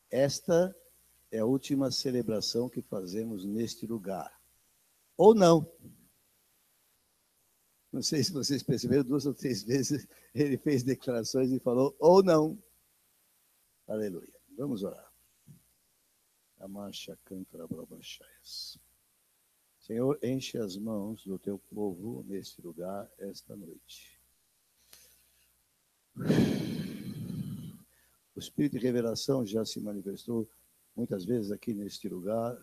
Esta é a última celebração que fazemos neste lugar. Ou não. Não sei se vocês perceberam, 2 ou 3 vezes ele fez declarações e falou, ou não. Aleluia. Vamos orar. Amarcha cantra brabachaias. Senhor, enche as mãos do teu povo neste lugar esta noite. O Espírito de revelação já se manifestou muitas vezes aqui neste lugar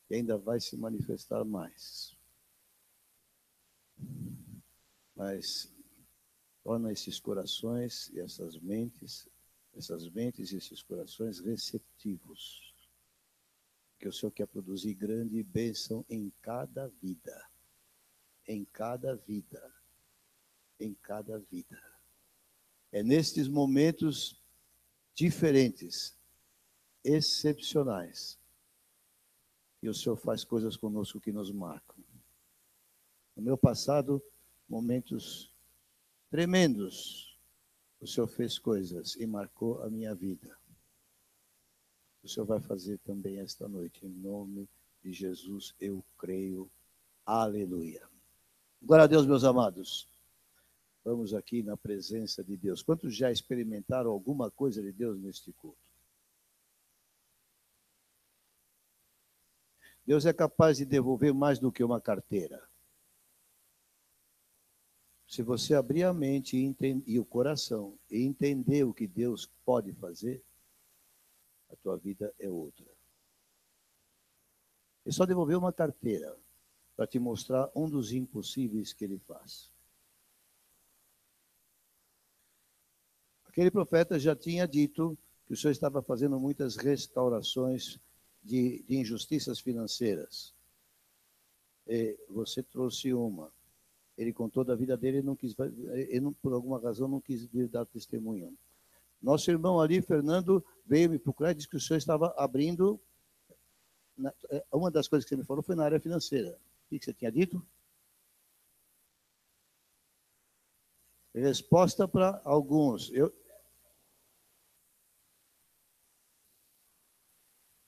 e ainda vai se manifestar mais. Mas torna esses corações e essas mentes e esses corações receptivos. Que o Senhor quer produzir grande bênção em cada vida. Em cada vida. Em cada vida. É nestes momentos diferentes, excepcionais, e o Senhor faz coisas conosco que nos marcam. No meu passado, momentos tremendos, o Senhor fez coisas e marcou a minha vida. O Senhor vai fazer também esta noite, em nome de Jesus, eu creio. Aleluia. Glória a Deus, meus amados. Vamos aqui na presença de Deus. Quantos já experimentaram alguma coisa de Deus neste culto? Deus é capaz de devolver mais do que uma carteira. Se você abrir a mente e o coração e entender o que Deus pode fazer, a tua vida é outra. Ele só devolveu uma carteira para te mostrar um dos impossíveis que ele faz. Aquele profeta já tinha dito que o Senhor estava fazendo muitas restaurações de injustiças financeiras. E você trouxe uma. Ele contou da vida dele, por alguma razão não quis vir dar testemunho. Nosso irmão ali, Fernando, veio me procurar e disse que o Senhor estava abrindo. Uma das coisas que você me falou foi na área financeira. O que você tinha dito? Resposta para alguns.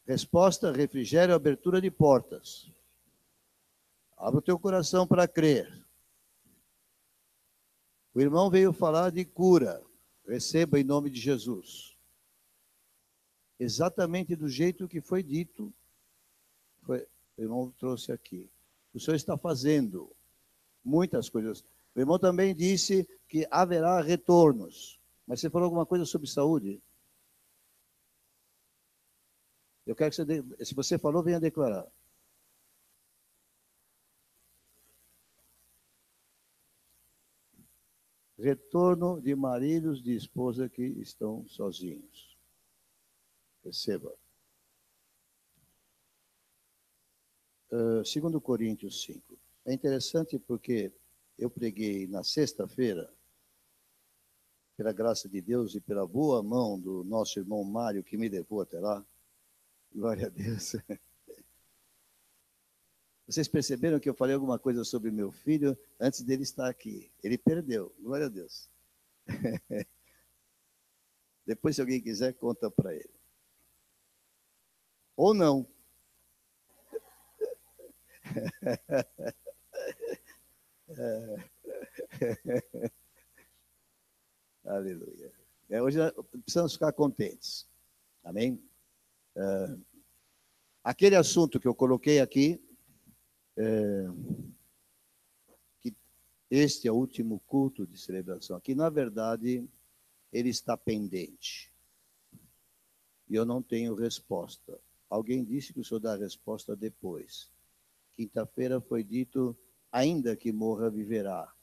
Resposta, refrigério, abertura de portas. Abra o teu coração para crer. O irmão veio falar de cura. Receba em nome de Jesus. Exatamente do jeito que foi dito, o irmão trouxe aqui. O Senhor está fazendo muitas coisas. O irmão também disse que haverá retornos. Mas você falou alguma coisa sobre saúde? Eu quero que você, se você falou, venha declarar. Retorno de maridos de esposa que estão sozinhos. Receba. 2 Coríntios 5. É interessante porque eu preguei na sexta-feira, pela graça de Deus e pela boa mão do nosso irmão Mário, que me levou até lá. Glória a Deus. Vocês perceberam que eu falei alguma coisa sobre meu filho antes dele estar aqui? Ele perdeu. Glória a Deus. Depois, se alguém quiser, conta para ele. Ou não. Aleluia. Hoje precisamos ficar contentes. Amém? Aquele assunto que eu coloquei aqui, que este é o último culto de celebração, que na verdade ele está pendente. E eu não tenho resposta. Alguém disse que o senhor dá a resposta depois. Quinta-feira foi dito, ainda que morra, viverá.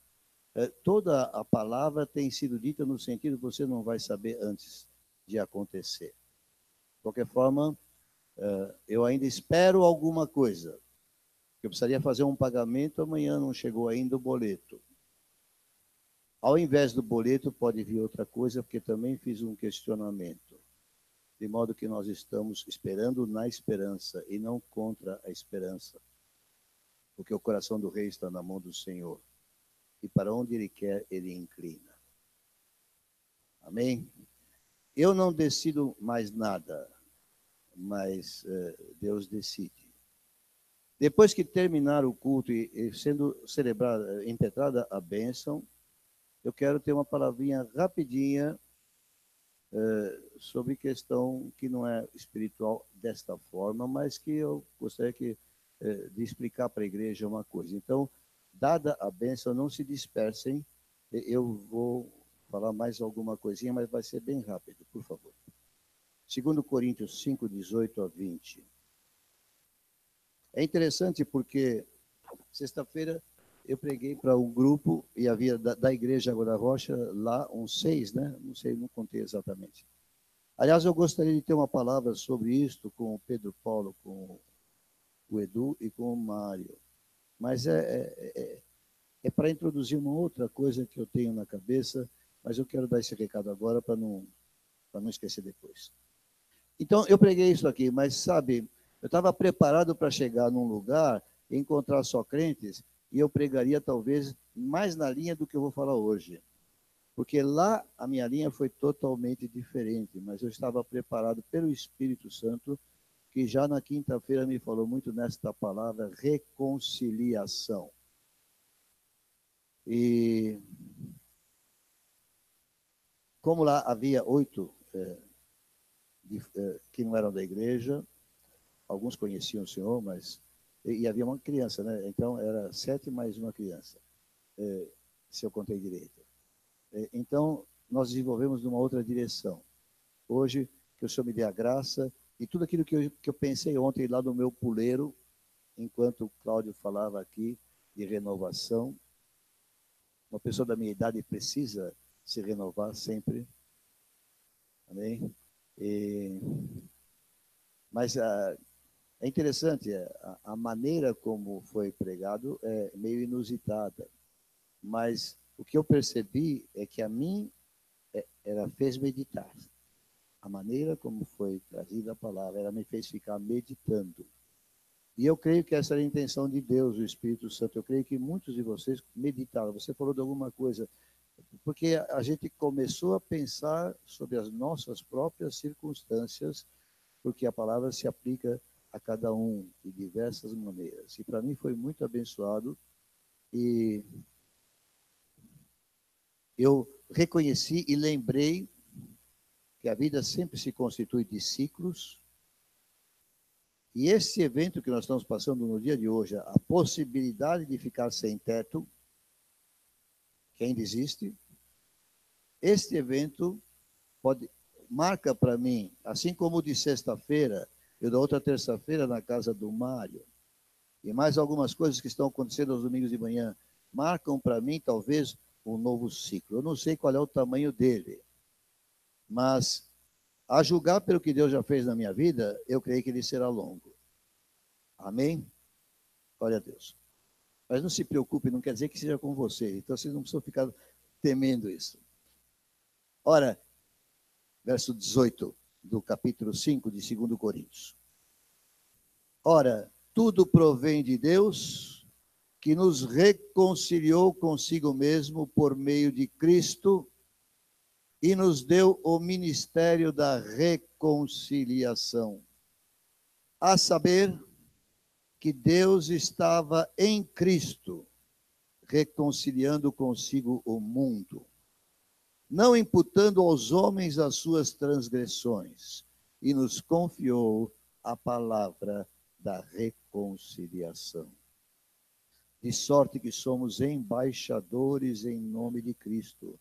Toda a palavra tem sido dita no sentido que você não vai saber antes de acontecer. De qualquer forma, eu ainda espero alguma coisa. Eu precisaria fazer um pagamento, amanhã não chegou ainda o boleto. Ao invés do boleto, pode vir outra coisa, porque também fiz um questionamento. De modo que nós estamos esperando na esperança e não contra a esperança. Porque o coração do rei está na mão do Senhor. E para onde ele quer, ele inclina. Amém? Eu não decido mais nada. mas Deus decide. Depois que terminar o culto e sendo celebrada, impetrada a bênção, eu quero ter uma palavrinha rapidinha sobre questão que não é espiritual desta forma, mas que eu gostaria de explicar para a igreja uma coisa. Então, dada a bênção, não se dispersem. Eu vou falar mais alguma coisinha, mas vai ser bem rápido, por favor. 2 Coríntios 5, 18 a 20. É interessante porque sexta-feira eu preguei para um grupo e havia da igreja Água da Rocha lá uns 6, né? Não sei, não contei exatamente. Aliás, eu gostaria de ter uma palavra sobre isto com o Pedro Paulo, com o Edu e com o Mário. Mas é para introduzir uma outra coisa que eu tenho na cabeça, mas eu quero dar esse recado agora para não esquecer depois. Então, eu preguei isso aqui, mas sabe, eu estava preparado para chegar num lugar e encontrar só crentes, e eu pregaria talvez mais na linha do que eu vou falar hoje. Porque lá a minha linha foi totalmente diferente, mas eu estava preparado pelo Espírito Santo, que já na quinta-feira me falou muito nesta palavra, reconciliação. E como lá havia 8 que não eram da igreja, alguns conheciam o Senhor, mas... E havia uma criança, né? Então, era 7 mais uma criança, se eu contei direito. Então, nós desenvolvemos numa outra direção. Hoje, que o Senhor me dê a graça, e tudo aquilo que eu pensei ontem lá no meu puleiro, enquanto o Cláudio falava aqui de renovação, uma pessoa da minha idade precisa se renovar sempre. Amém? Mas é interessante, a maneira como foi pregado é meio inusitada, mas o que eu percebi é que a mim ela fez meditar. A maneira como foi trazida a palavra, ela me fez ficar meditando. E eu creio que essa era a intenção de Deus, o Espírito Santo. Eu creio que muitos de vocês meditaram. Você falou de alguma coisa, porque a gente começou a pensar sobre as nossas próprias circunstâncias, porque a palavra se aplica a cada um de diversas maneiras. E para mim foi muito abençoado e eu reconheci e lembrei que a vida sempre se constitui de ciclos. E esse evento que nós estamos passando no dia de hoje, a possibilidade de ficar sem teto, que ainda existe, este evento marca para mim, assim como o de sexta-feira, e da outra terça-feira na casa do Mário, e mais algumas coisas que estão acontecendo aos domingos de manhã, marcam para mim talvez um novo ciclo. Eu não sei qual é o tamanho dele, mas a julgar pelo que Deus já fez na minha vida, eu creio que ele será longo. Amém? Glória a Deus. Mas não se preocupe, não quer dizer que seja com você. Então vocês não precisam ficar temendo isso. Ora, verso 18 do capítulo 5 de 2 Coríntios. Ora, tudo provém de Deus, que nos reconciliou consigo mesmo por meio de Cristo e nos deu o ministério da reconciliação. A saber, que Deus estava em Cristo, reconciliando consigo o mundo, não imputando aos homens as suas transgressões, e nos confiou a palavra da reconciliação. De sorte que somos embaixadores em nome de Cristo,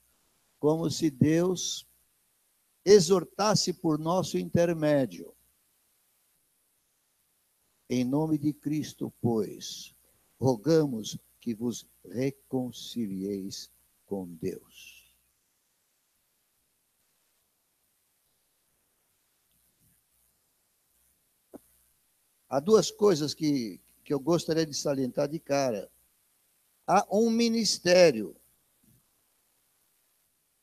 como se Deus exortasse por nosso intermédio. Em nome de Cristo, pois, rogamos que vos reconcilieis com Deus. Há duas coisas que eu gostaria de salientar de cara. Há um ministério.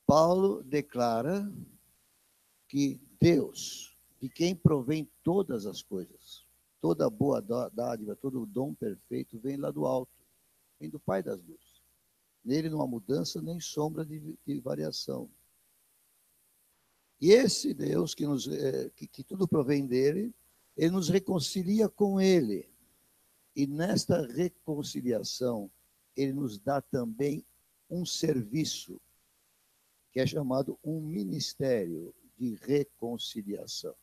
Paulo declara que Deus, de quem provém todas as coisas, toda boa dádiva, todo dom perfeito, vem lá do alto, vem do Pai das luzes. Nele não há mudança nem sombra de variação. E esse Deus que tudo provém dele, ele nos reconcilia com ele. E nesta reconciliação, ele nos dá também um serviço, que é chamado um ministério de reconciliação.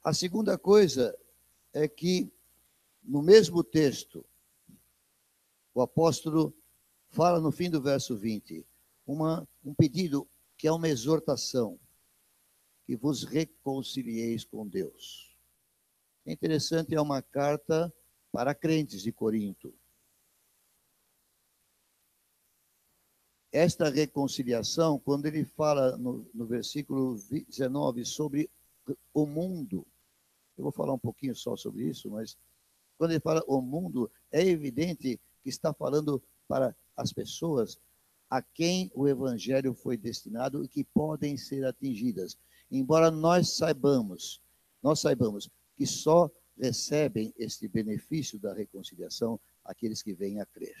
A segunda coisa é que, no mesmo texto, o apóstolo fala no fim do verso 20, um pedido que é uma exortação, que vos reconcilieis com Deus. É interessante, é uma carta para crentes de Corinto. Esta reconciliação, quando ele fala no versículo 19 sobre o mundo, eu vou falar um pouquinho só sobre isso, mas quando ele fala o mundo, é evidente que está falando para as pessoas a quem o evangelho foi destinado e que podem ser atingidas. Embora nós saibamos que só recebem este benefício da reconciliação aqueles que vêm a crer.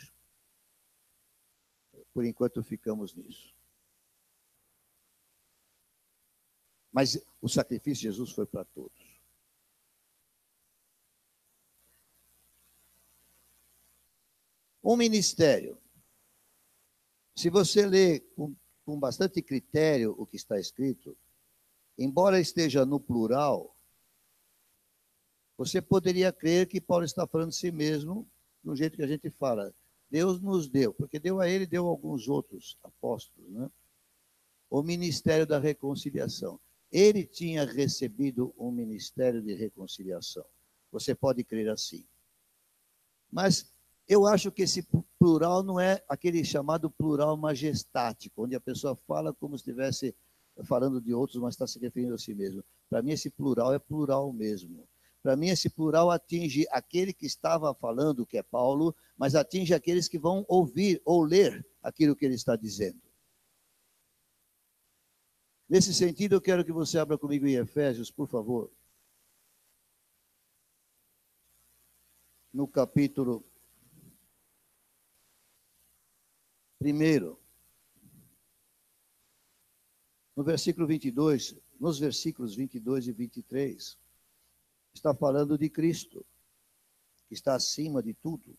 Por enquanto ficamos nisso. Mas o sacrifício de Jesus foi para todos. Um ministério. Se você lê com bastante critério o que está escrito, embora esteja no plural, você poderia crer que Paulo está falando de si mesmo do jeito que a gente fala. Deus nos deu, porque deu a ele, deu a alguns outros apóstolos, né? O ministério da reconciliação. Ele tinha recebido um ministério de reconciliação. Você pode crer assim. Mas eu acho que esse plural não é aquele chamado plural majestático, onde a pessoa fala como se estivesse falando de outros, mas está se referindo a si mesmo. Para mim, esse plural é plural mesmo. Para mim, esse plural atinge aquele que estava falando, que é Paulo, mas atinge aqueles que vão ouvir ou ler aquilo que ele está dizendo. Nesse sentido, eu quero que você abra comigo em Efésios, por favor. No capítulo 1, no versículo 22, nos versículos 22 e 23, está falando de Cristo, que está acima de tudo,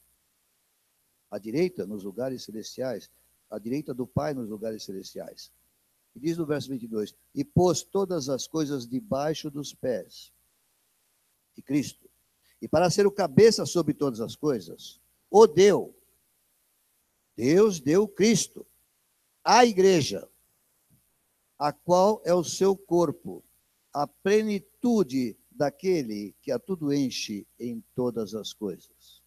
à direita nos lugares celestiais, à direita do Pai nos lugares celestiais. E diz no verso 22, e pôs todas as coisas debaixo dos pés de Cristo, e para ser o cabeça sobre todas as coisas, o deu. Deus deu Cristo à igreja, a qual é o seu corpo, a plenitude daquele que a tudo enche em todas as coisas.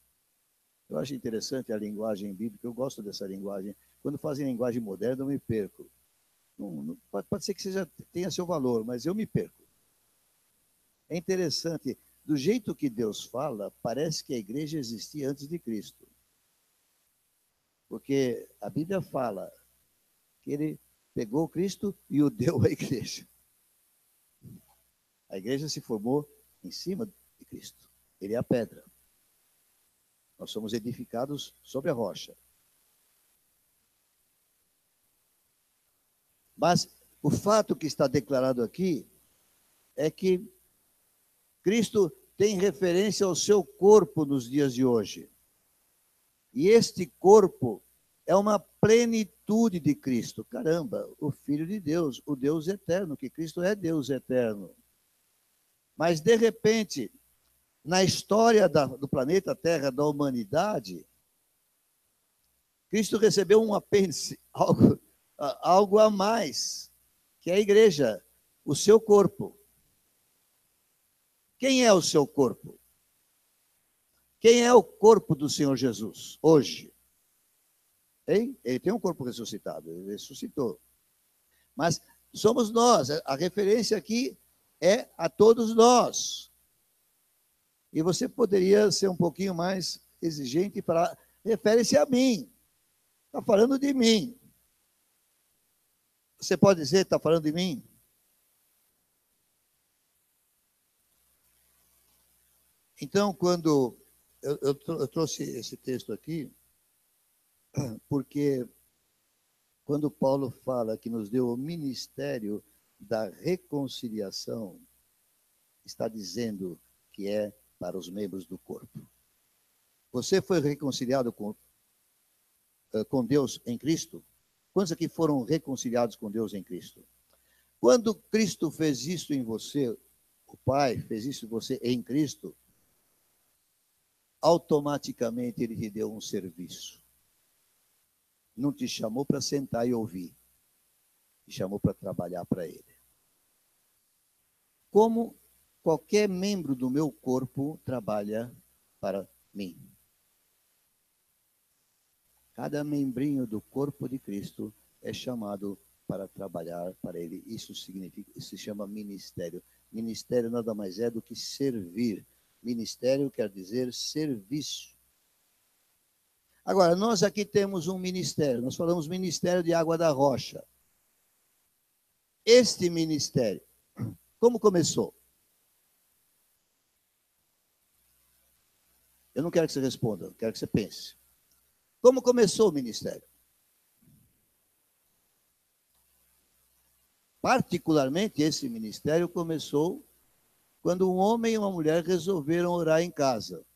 Eu acho interessante a linguagem bíblica, eu gosto dessa linguagem. Quando fazem linguagem moderna, eu me perco. Pode ser que tenha seu valor, mas eu me perco. É interessante, do jeito que Deus fala, parece que a igreja existia antes de Cristo. Porque a Bíblia fala que ele pegou Cristo e o deu à igreja. A igreja se formou em cima de Cristo. Ele é a pedra. Nós somos edificados sobre a rocha. Mas o fato que está declarado aqui é que Cristo tem referência ao seu corpo nos dias de hoje. E este corpo é uma plenitude de Cristo. Caramba, o Filho de Deus, o Deus eterno, que Cristo é Deus eterno. Mas, de repente, na história do planeta Terra, da humanidade, Cristo recebeu um apêndice, algo a mais, que é a igreja, o seu corpo. Quem é o seu corpo? Quem é o corpo do Senhor Jesus hoje? Hein? Ele tem um corpo ressuscitado, ele ressuscitou. Mas somos nós, a referência aqui é a todos nós. E você poderia ser um pouquinho mais exigente para refere-se a mim. Está falando de mim. Você pode dizer, está falando de mim? Então, quando eu trouxe esse texto aqui, porque quando Paulo fala que nos deu o ministério da reconciliação está dizendo que é para os membros do corpo. Você foi reconciliado com Deus em Cristo? Quantos aqui foram reconciliados com Deus em Cristo? Quando Cristo fez isso em você, o Pai fez isso em você em Cristo, automaticamente Ele te deu um serviço. Não te chamou para sentar e ouvir. Te chamou para trabalhar para Ele. Como qualquer membro do meu corpo trabalha para mim. Cada membrinho do corpo de Cristo é chamado para trabalhar para Ele. Isso significa, isso se chama ministério. Ministério nada mais é do que servir. Ministério quer dizer serviço. Agora, nós aqui temos um ministério. Nós falamos Ministério de Água da Rocha. Este ministério, como começou? Eu não quero que você responda, eu quero que você pense. Como começou o ministério? Particularmente, esse ministério começou quando um homem e uma mulher resolveram orar em casa.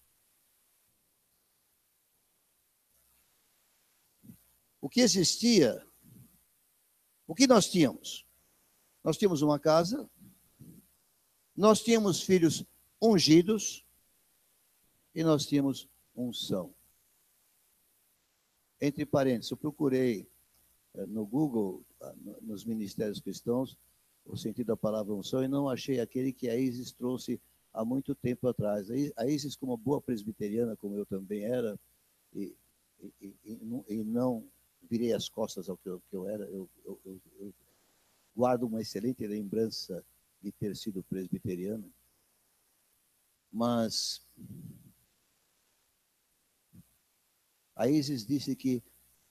O que existia? O que nós tínhamos? Nós tínhamos uma casa, nós tínhamos filhos ungidos e nós tínhamos unção. Entre parênteses, eu procurei no Google, nos ministérios cristãos, o sentido da palavra unção, e não achei aquele que a Isis trouxe há muito tempo atrás. A Isis, como boa presbiteriana, como eu também era, e não virei as costas ao que eu era, eu guardo uma excelente lembrança de ter sido presbiteriano, mas a Isis disse que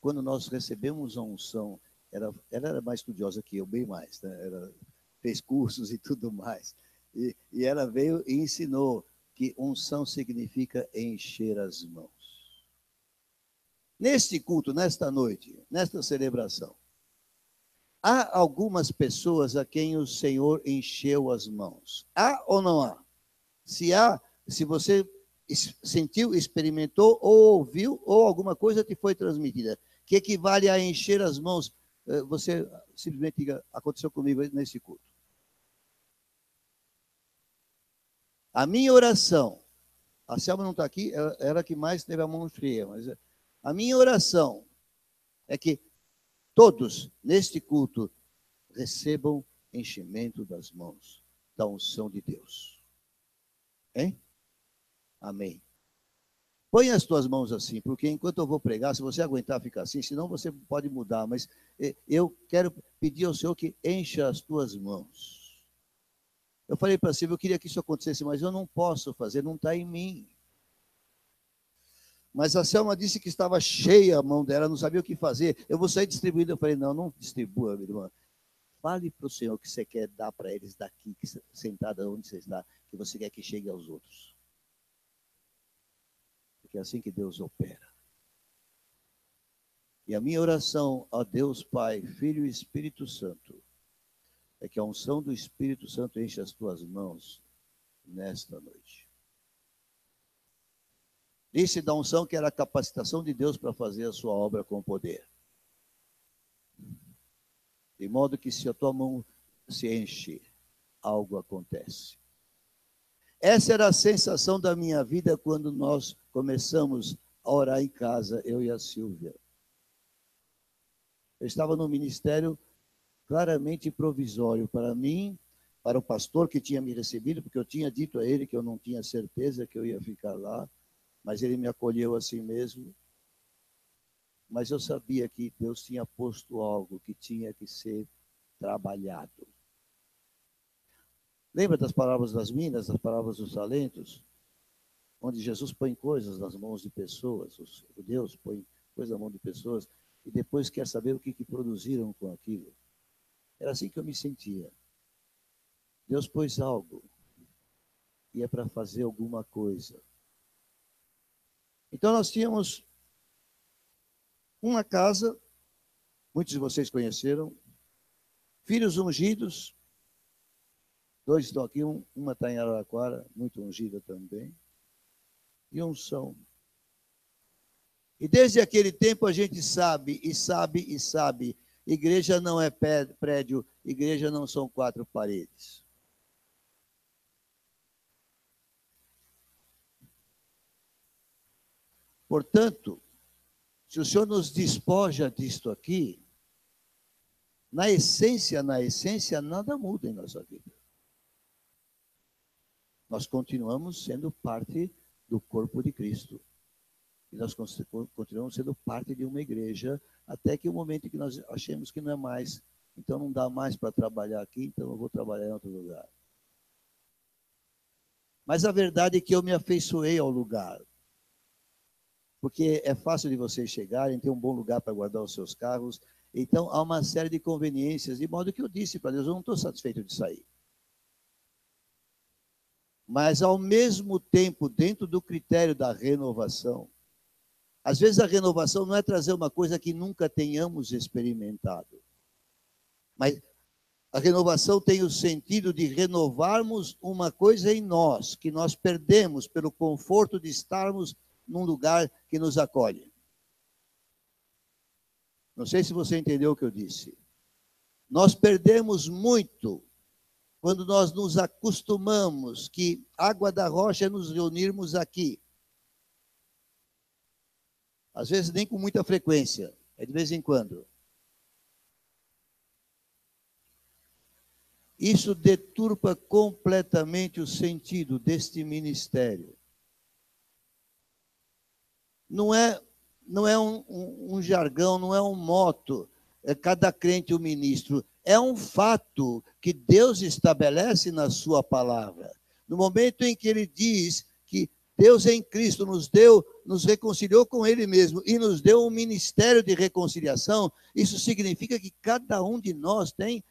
quando nós recebemos a unção, ela era mais estudiosa que eu, bem mais, né? Ela fez cursos e tudo mais. E ela veio e ensinou que unção significa encher as mãos. Neste culto, nesta noite, nesta celebração, há algumas pessoas a quem o Senhor encheu as mãos. Há ou não há? Se há, se você sentiu, experimentou ou ouviu, ou alguma coisa te foi transmitida, que equivale a encher as mãos, você simplesmente diga, aconteceu comigo nesse culto. A minha oração, a Selma não está aqui, ela que mais teve a mão cheia, mas a minha oração é que todos neste culto recebam enchimento das mãos da unção de Deus. Hein? Amém. Põe as tuas mãos assim, porque enquanto eu vou pregar, se você aguentar ficar assim, senão você pode mudar, mas eu quero pedir ao Senhor que encha as tuas mãos. Eu falei para a Silvia, eu queria que isso acontecesse, mas eu não posso fazer, não está em mim. Mas a Selma disse que estava cheia a mão dela, não sabia o que fazer. Eu vou sair distribuindo. Eu falei, não distribua, minha irmã. Fale para o Senhor que você quer dar para eles daqui, sentada onde você está, que você quer que chegue aos outros. Porque é assim que Deus opera. E a minha oração a Deus Pai, Filho e Espírito Santo é que a unção do Espírito Santo enche as tuas mãos nesta noite. Disse da unção que era a capacitação de Deus para fazer a sua obra com poder. De modo que se a tua mão se enche, algo acontece. Essa era a sensação da minha vida quando nós começamos a orar em casa, eu e a Silvia. Eu estava no ministério claramente provisório para mim, para o pastor que tinha me recebido, porque eu tinha dito a ele que eu não tinha certeza que eu ia ficar lá, mas ele me acolheu assim mesmo. Mas eu sabia que Deus tinha posto algo que tinha que ser trabalhado. Lembra das palavras das minas, das palavras dos talentos? Onde Jesus põe coisas nas mãos de pessoas, Deus põe coisas na mão de pessoas, e depois quer saber o que produziram com aquilo. Era assim que eu me sentia. Deus pôs algo, e é para fazer alguma coisa. Então nós tínhamos uma casa, muitos de vocês conheceram, filhos ungidos, Dois estão aqui, uma está em Araraquara, muito ungida também. E unção. E desde aquele tempo a gente sabe, e sabe, e sabe. Igreja não é prédio, igreja não são 4 paredes. Portanto, se o Senhor nos despoja disto aqui, na essência, nada muda em nossa vida. Nós continuamos sendo parte do corpo de Cristo. E nós continuamos sendo parte de uma igreja, até que o momento em que nós achemos que não é mais, então não dá mais para trabalhar aqui, então eu vou trabalhar em outro lugar. Mas a verdade é que eu me afeiçoei ao lugar. Porque é fácil de vocês chegarem, ter um bom lugar para guardar os seus carros. Então, há uma série de conveniências, de modo que eu disse para Deus, eu não estou satisfeito de sair. Mas, ao mesmo tempo, dentro do critério da renovação, às vezes a renovação não é trazer uma coisa que nunca tenhamos experimentado. Mas a renovação tem o sentido de renovarmos uma coisa em nós, que nós perdemos pelo conforto de estarmos num lugar que nos acolhe. Não sei se você entendeu o que eu disse. Nós perdemos muito quando nós nos acostumamos que água da rocha é nos reunirmos aqui. Às vezes nem com muita frequência, é de vez em quando. Isso deturpa completamente o sentido deste ministério. Não é um jargão, não é um moto, é cada crente um ministro. É um fato que Deus estabelece na sua palavra. No momento em que ele diz que Deus em Cristo nos reconciliou com ele mesmo e nos deu um ministério de reconciliação, isso significa que cada um de nós tem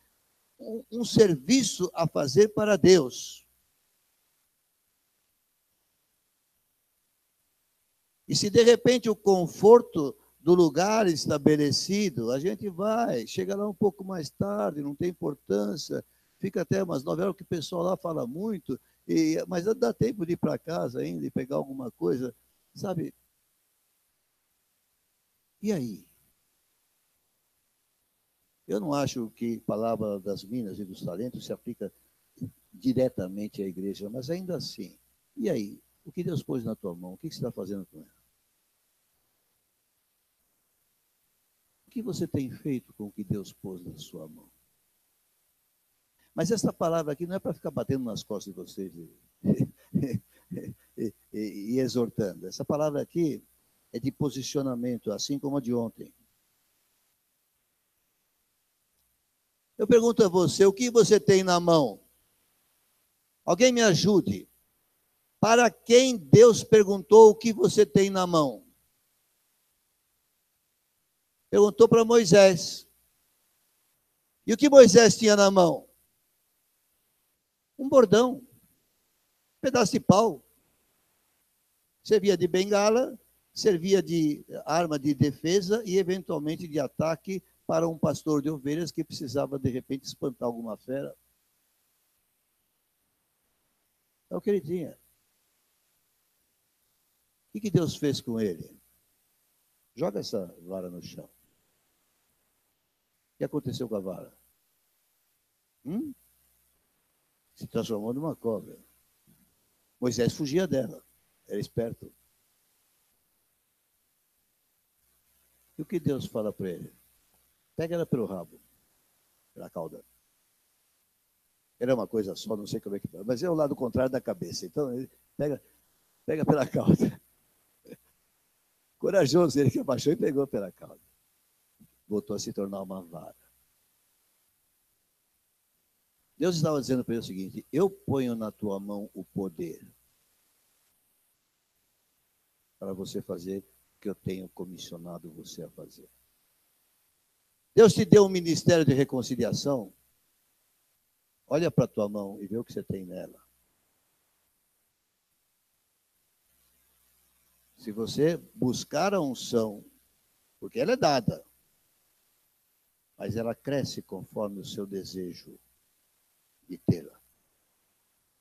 um serviço a fazer para Deus. E se de repente o conforto do lugar estabelecido, a gente vai, chega lá um pouco mais tarde, não tem importância, fica até umas 9 horas, que o pessoal lá fala muito, mas dá tempo de ir para casa ainda e pegar alguma coisa, sabe? E aí? Eu não acho que a palavra das minas e dos talentos se aplica diretamente à igreja, mas ainda assim. E aí? O que Deus pôs na tua mão? O que você está fazendo com ela? O que você tem feito com o que Deus pôs na sua mão? Mas essa palavra aqui não é para ficar batendo nas costas de vocês e exortando. Essa palavra aqui é de posicionamento, assim como a de ontem. Eu pergunto a você, o que você tem na mão? Alguém me ajude. Para quem Deus perguntou o que você tem na mão? Perguntou para Moisés. E o que Moisés tinha na mão? Um bordão, um pedaço de pau. Servia de bengala, servia de arma de defesa e, eventualmente, de ataque para um pastor de ovelhas que precisava, de repente, espantar alguma fera. É o que ele tinha. O que Deus fez com ele? Joga essa vara no chão. O que aconteceu com a vara? Se transformou numa cobra. Moisés fugia dela. Era esperto. E o que Deus fala para ele? Pega ela pelo rabo, pela cauda. Era uma coisa só, não sei como é que... Mas é o lado contrário da cabeça. Então, ele pega pela cauda. Corajoso, ele que abaixou e pegou pela cauda. Voltou a se tornar uma vara. Deus estava dizendo para ele o seguinte: eu ponho na tua mão o poder para você fazer o que eu tenho comissionado você a fazer. Deus te deu um ministério de reconciliação. Olha para a tua mão e vê o que você tem nela. Se você buscar a unção, porque ela é dada, mas ela cresce conforme o seu desejo de tê-la.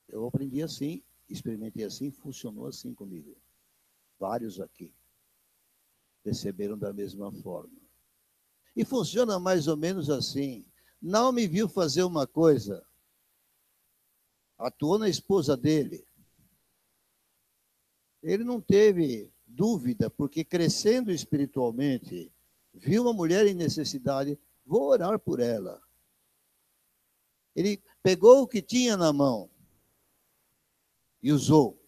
Eu aprendi assim, experimentei assim, funcionou assim comigo. Vários aqui receberam da mesma forma. E funciona mais ou menos assim. Não me viu fazer uma coisa, atuou na esposa dele. Ele não teve dúvida, porque crescendo espiritualmente, viu uma mulher em necessidade, vou orar por ela. Ele pegou o que tinha na mão e usou.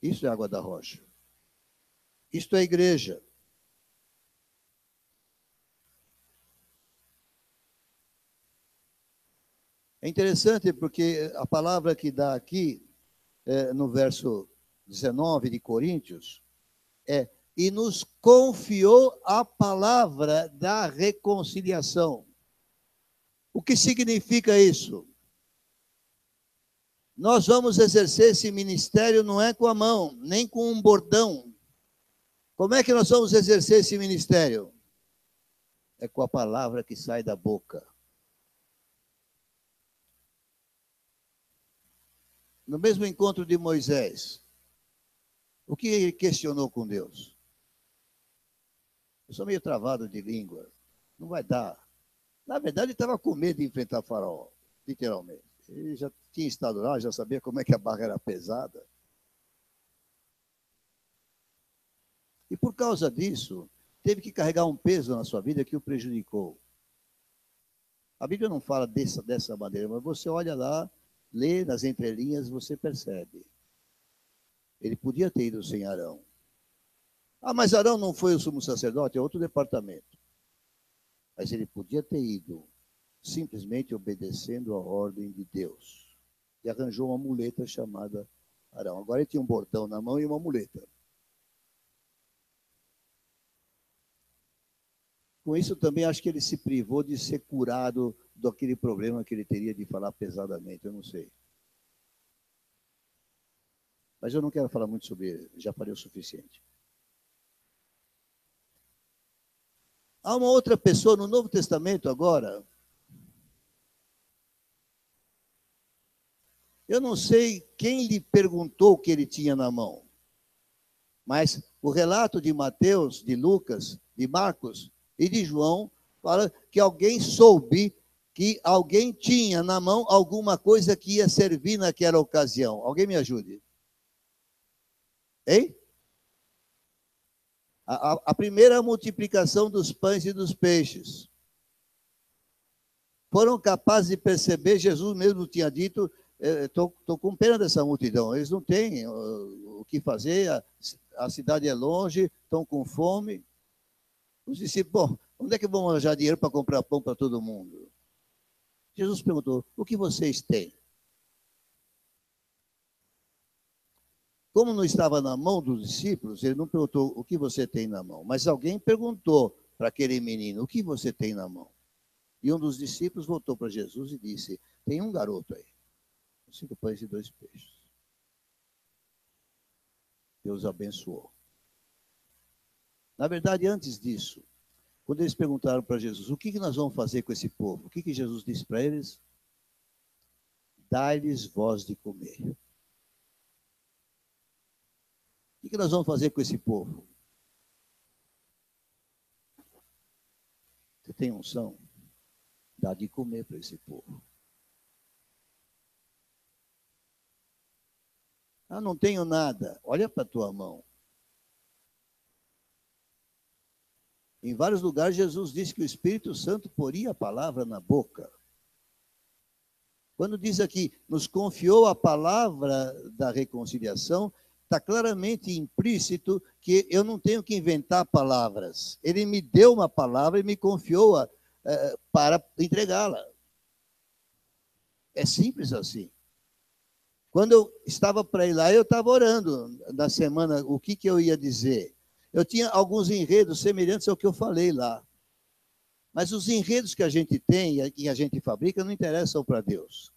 Isso é água da rocha. Isto é igreja. É interessante porque a palavra que dá aqui, no verso 19 de Coríntios, e nos confiou a palavra da reconciliação. O que significa isso? Nós vamos exercer esse ministério não é com a mão, nem com um bordão. Como é que nós vamos exercer esse ministério? É com a palavra que sai da boca. No mesmo encontro de Moisés, o que ele questionou com Deus? Eu sou meio travado de língua, não vai dar. Na verdade, ele estava com medo de enfrentar Faraó, literalmente. Ele já tinha estado lá, já sabia como é que a barra era pesada. E por causa disso, teve que carregar um peso na sua vida que o prejudicou. A Bíblia não fala dessa maneira, mas você olha lá, lê nas entrelinhas, você percebe. Ele podia ter ido sem Arão. Ah, mas Arão não foi o sumo sacerdote, é outro departamento. Mas ele podia ter ido simplesmente obedecendo a ordem de Deus. E arranjou uma muleta chamada Arão. Agora ele tinha um bordão na mão e uma muleta. Com isso também acho que ele se privou de ser curado daquele problema que ele teria de falar pesadamente, eu não sei. Mas eu não quero falar muito sobre ele, já falei o suficiente. Há uma outra pessoa no Novo Testamento agora. Eu não sei quem lhe perguntou o que ele tinha na mão. Mas o relato de Mateus, de Lucas, de Marcos e de João fala que alguém soube que alguém tinha na mão alguma coisa que ia servir naquela ocasião. Alguém me ajude. Hein? A primeira multiplicação dos pães e dos peixes. Foram capazes de perceber, Jesus mesmo tinha dito, estou com pena dessa multidão, eles não têm o que fazer, a cidade é longe, estão com fome. Os discípulos, bom, onde é que vão arranjar dinheiro para comprar pão para todo mundo? Jesus perguntou, o que vocês têm? Como não estava na mão dos discípulos, ele não perguntou o que você tem na mão, mas alguém perguntou para aquele menino, o que você tem na mão? E um dos discípulos voltou para Jesus e disse, tem um garoto aí, 5 pães e 2 peixes. Deus abençoou. Na verdade, antes disso, quando eles perguntaram para Jesus, o que nós vamos fazer com esse povo? O que Jesus disse para eles? Dai-lhes voz de comer. O que nós vamos fazer com esse povo? Você tem unção? Dá de comer para esse povo. Ah, não tenho nada. Olha para a tua mão. Em vários lugares, Jesus disse que o Espírito Santo poria a palavra na boca. Quando diz aqui, nos confiou a palavra da reconciliação, está claramente implícito que eu não tenho que inventar palavras. Ele me deu uma palavra e me confiou para entregá-la. É simples assim. Quando eu estava para ir lá, eu estava orando na semana, o que eu ia dizer. Eu tinha alguns enredos semelhantes ao que eu falei lá. Mas os enredos que a gente tem e que a gente fabrica não interessam para Deus.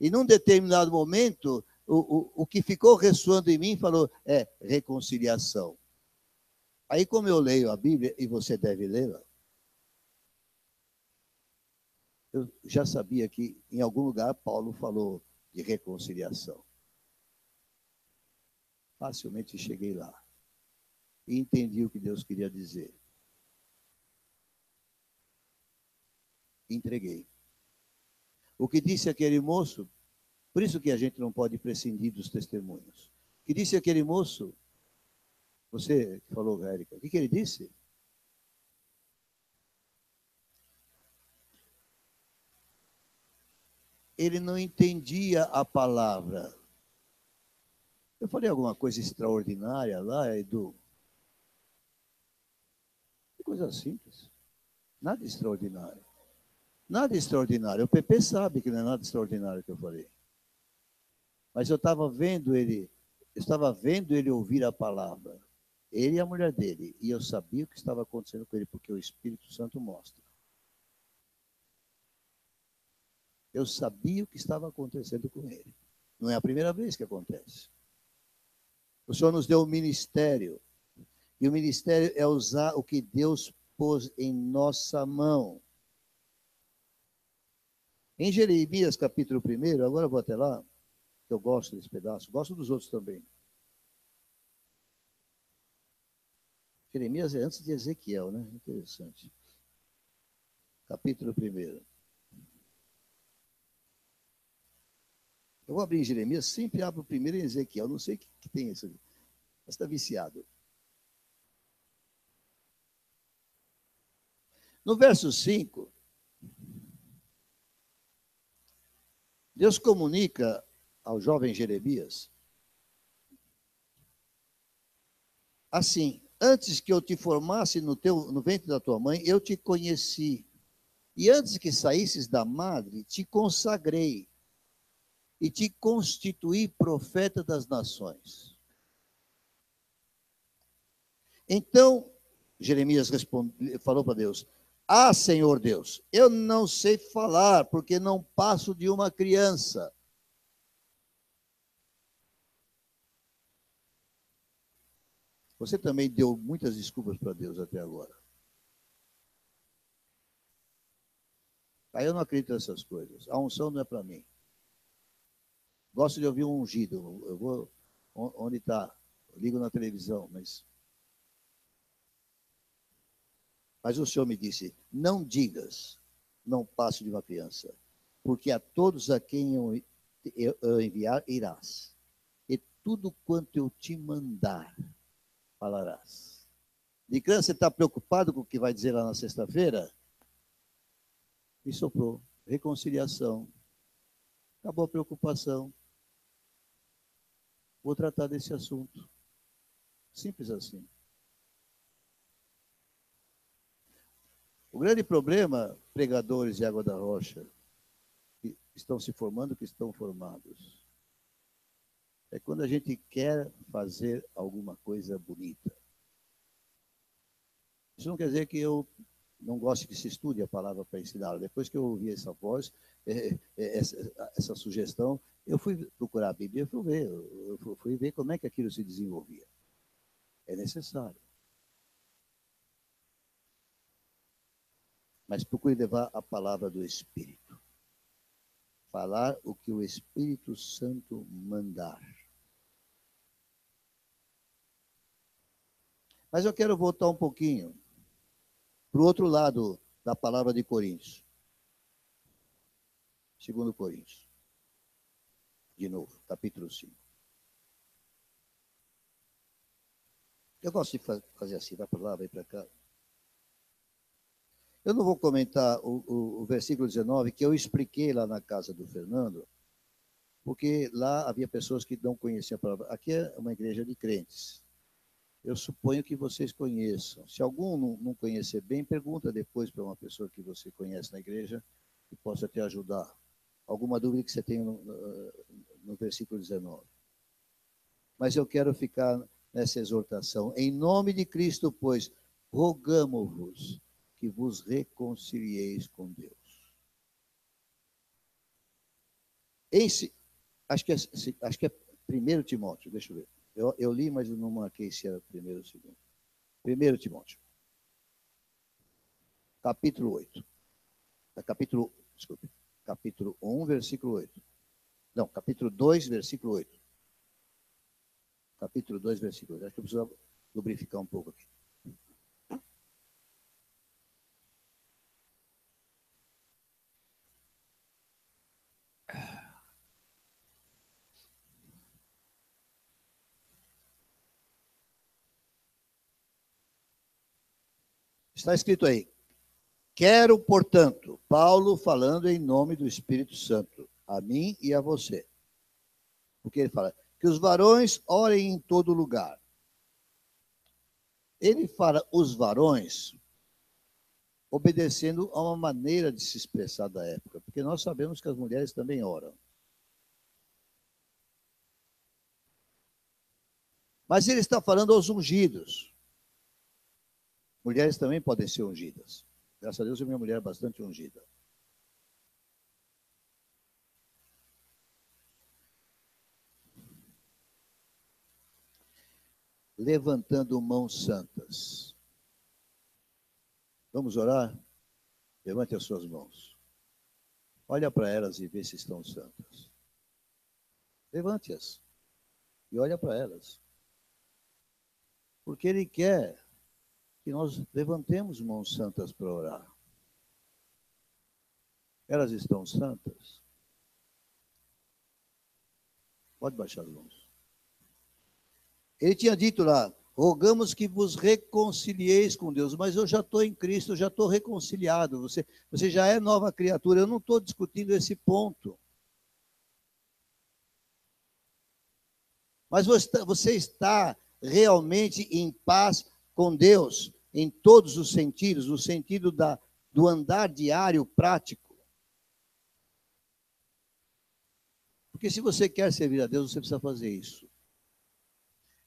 E num determinado momento, o que ficou ressoando em mim falou, reconciliação. Aí como eu leio a Bíblia, e você deve lê-la, Eu já sabia que em algum lugar Paulo falou de reconciliação. Facilmente cheguei lá e entendi o que Deus queria dizer. Entreguei. O que disse aquele moço, por isso que a gente não pode prescindir dos testemunhos. O que disse aquele moço, você que falou, Érica, o que ele disse? Ele não entendia a palavra. Eu falei alguma coisa extraordinária lá, Edu? Que coisa simples. Nada extraordinário. Nada extraordinário. O PP sabe que não é nada extraordinário que eu falei. Mas eu estava vendo ele ouvir a palavra. Ele e a mulher dele. E eu sabia o que estava acontecendo com ele, porque o Espírito Santo mostra. Eu sabia o que estava acontecendo com ele. Não é a primeira vez que acontece. O Senhor nos deu um ministério. E o ministério é usar o que Deus pôs em nossa mão. Em Jeremias, capítulo 1, agora eu vou até lá, que eu gosto desse pedaço, gosto dos outros também. Jeremias é antes de Ezequiel, né? Interessante. Capítulo 1. Eu vou abrir em Jeremias, sempre abro o primeiro em Ezequiel, não sei o que tem isso ali. Mas está viciado. No verso 5, Deus comunica ao jovem Jeremias assim: antes que eu te formasse no ventre da tua mãe, eu te conheci. E antes que saísses da madre, te consagrei e te constituí profeta das nações. Então, Jeremias falou para Deus: ah, Senhor Deus, eu não sei falar, porque não passo de uma criança. Você também deu muitas desculpas para Deus até agora. Aí eu não acredito nessas coisas. A unção não é para mim. Gosto de ouvir um ungido. Eu vou onde está. Ligo na televisão, mas o Senhor me disse: não digas, não passo de uma criança, porque a todos a quem eu enviar irás, e tudo quanto eu te mandar falarás. De criança, você está preocupado com o que vai dizer lá na sexta-feira? Me soprou. Reconciliação. Acabou a preocupação. Vou tratar desse assunto. Simples assim. O grande problema, pregadores de Água da Rocha, que estão se formando, que estão formados, é quando a gente quer fazer alguma coisa bonita. Isso não quer dizer que eu não goste que se estude a palavra para ensinar. Depois que eu ouvi essa voz, essa sugestão, eu fui procurar a Bíblia, eu fui ver como é que aquilo se desenvolvia. É necessário. Mas procure levar a palavra do Espírito. Falar o que o Espírito Santo mandar. Mas eu quero voltar um pouquinho para o outro lado da palavra de Coríntios. 2 Coríntios. De novo, capítulo 5. Eu gosto de fazer assim, vai para lá, vai para cá. Eu não vou comentar o versículo 19, que eu expliquei lá na casa do Fernando, porque lá havia pessoas que não conheciam a palavra. Aqui é uma igreja de crentes. Eu suponho que vocês conheçam. Se algum não conhecer bem, pergunta depois para uma pessoa que você conhece na igreja, que possa te ajudar. Alguma dúvida que você tenha no versículo 19. Mas eu quero ficar nessa exortação. Em nome de Cristo, pois, rogamo-vos que vos reconcilieis com Deus. Acho que é 1 Timóteo, deixa eu ver. Eu li, mas eu não marquei se era primeiro ou segundo. 1 Timóteo, capítulo 8. Capítulo desculpe. Capítulo 1, versículo 8. Não, capítulo 2, versículo 8. Capítulo 2, versículo 8. Acho que eu preciso lubrificar um pouco aqui. Está escrito aí. Quero, portanto, Paulo falando em nome do Espírito Santo, a mim e a você. Porque ele fala que os varões orem em todo lugar. Ele fala os varões obedecendo a uma maneira de se expressar da época, porque nós sabemos que as mulheres também oram. Mas ele está falando aos ungidos. Mulheres também podem ser ungidas. Graças a Deus, a minha mulher é bastante ungida. Levantando mãos santas. Vamos orar? Levante as suas mãos. Olha para elas e vê se estão santas. Levante-as e olha para elas. Porque Ele quer que nós levantemos mãos santas para orar. Elas estão santas? Pode baixar as mãos. Ele tinha dito lá, rogamos que vos reconcilieis com Deus, mas eu já estou em Cristo, eu já estou reconciliado, você já é nova criatura, eu não estou discutindo esse ponto. Mas você está realmente em paz com Deus, em todos os sentidos, no sentido do andar diário prático. Porque se você quer servir a Deus, você precisa fazer isso.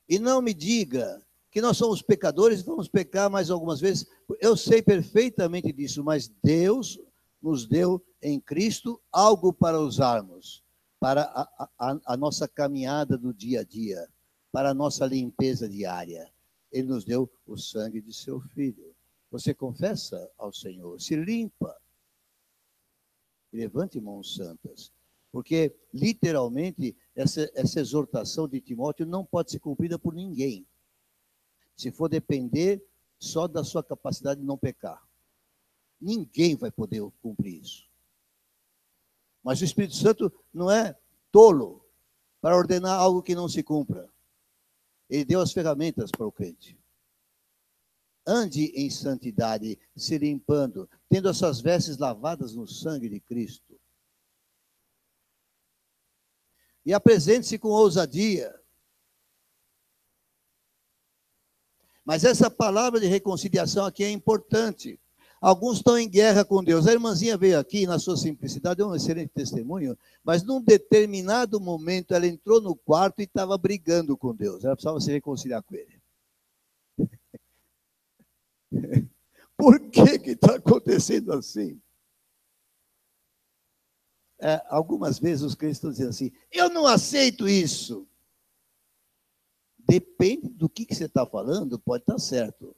E não me diga que nós somos pecadores e vamos pecar mais algumas vezes. Eu sei perfeitamente disso, mas Deus nos deu em Cristo algo para usarmos, para a nossa caminhada do dia a dia, para a nossa limpeza diária. Ele nos deu o sangue de seu Filho. Você confessa ao Senhor, se limpa, e levante mãos santas. Porque, literalmente, essa exortação de Timóteo não pode ser cumprida por ninguém. Se for depender só da sua capacidade de não pecar. Ninguém vai poder cumprir isso. Mas o Espírito Santo não é tolo para ordenar algo que não se cumpra. Ele deu as ferramentas para o crente. Ande em santidade, se limpando, tendo as suas vestes lavadas no sangue de Cristo. E apresente-se com ousadia. Mas essa palavra de reconciliação aqui é importante. Alguns estão em guerra com Deus. A irmãzinha veio aqui, na sua simplicidade, é um excelente testemunho, mas num determinado momento ela entrou no quarto e estava brigando com Deus. Ela precisava se reconciliar com ele. Por que está acontecendo assim? Algumas vezes os crentes estão dizendo assim, eu não aceito isso. Depende do que você está falando, pode estar certo.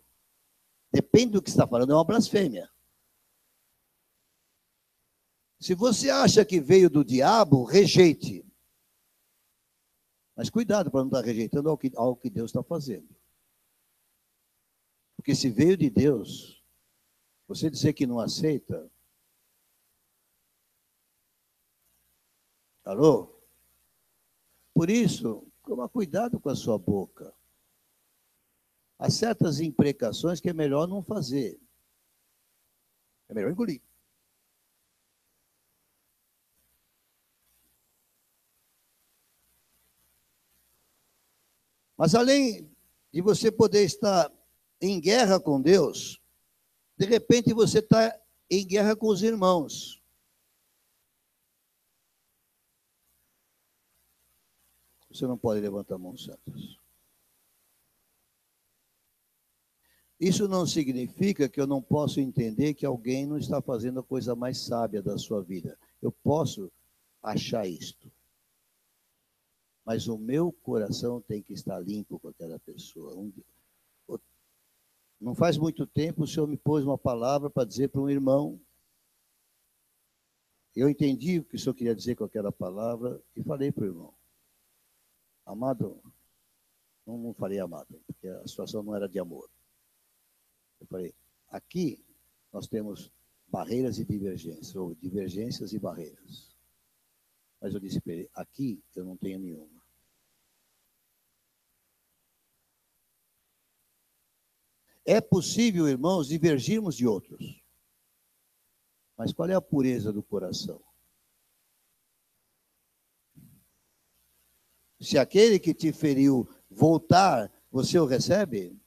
Depende do que você está falando, é uma blasfêmia. Se você acha que veio do diabo, rejeite. Mas cuidado para não estar rejeitando algo que Deus está fazendo. Porque se veio de Deus, você dizer que não aceita. Alô? Por isso, toma cuidado com a sua boca. Há certas imprecações que é melhor não fazer. É melhor engolir. Mas além de você poder estar em guerra com Deus, de repente você está em guerra com os irmãos. Você não pode levantar mãos santas. Isso não significa que eu não posso entender que alguém não está fazendo a coisa mais sábia da sua vida. Eu posso achar isto. Mas o meu coração tem que estar limpo com aquela pessoa. Não faz muito tempo o Senhor me pôs uma palavra para dizer para um irmão Eu entendi o que o senhor queria dizer com aquela palavra e falei para o irmão. Amado, não falei amado, porque a situação não era de amor. Eu falei, aqui nós temos barreiras e divergências, ou divergências e barreiras. Mas eu disse para ele, aqui eu não tenho nenhuma. É possível, irmãos, divergirmos de outros. Mas qual é a pureza do coração? Se aquele que te feriu voltar, você o recebe?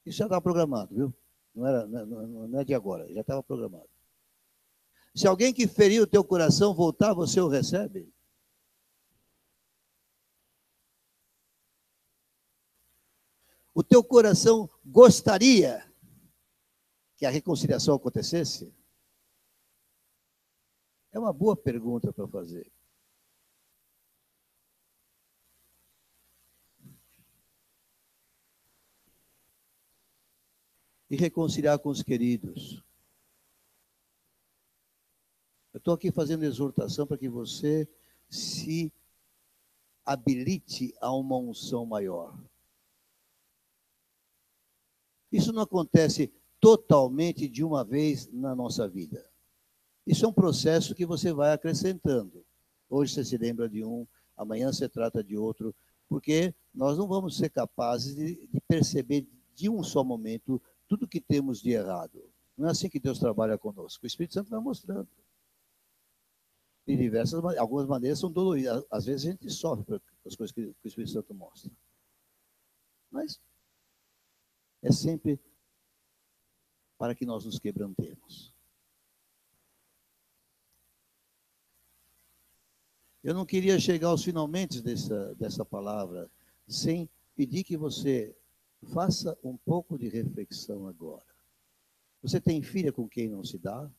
Isso já estava programado, viu? Não é de agora, já estava programado. Se alguém que feriu o teu coração voltar, você o recebe? O teu coração gostaria que a reconciliação acontecesse? É uma boa pergunta para fazer. E reconciliar com os queridos. Eu estou aqui fazendo exortação para que você se habilite a uma unção maior. Isso não acontece totalmente de uma vez na nossa vida. Isso é um processo que você vai acrescentando. Hoje você se lembra de um, amanhã você trata de outro, porque nós não vamos ser capazes de perceber de um só momento tudo que temos de errado. Não é assim que Deus trabalha conosco. O Espírito Santo vai mostrando. De diversas maneiras, algumas maneiras são doloridas. Às vezes a gente sofre por as coisas que o Espírito Santo mostra. Mas é sempre para que nós nos quebrantemos. Eu não queria chegar aos finalmente dessa palavra sem pedir que você faça um pouco de reflexão agora. Você tem filha com quem não se dá?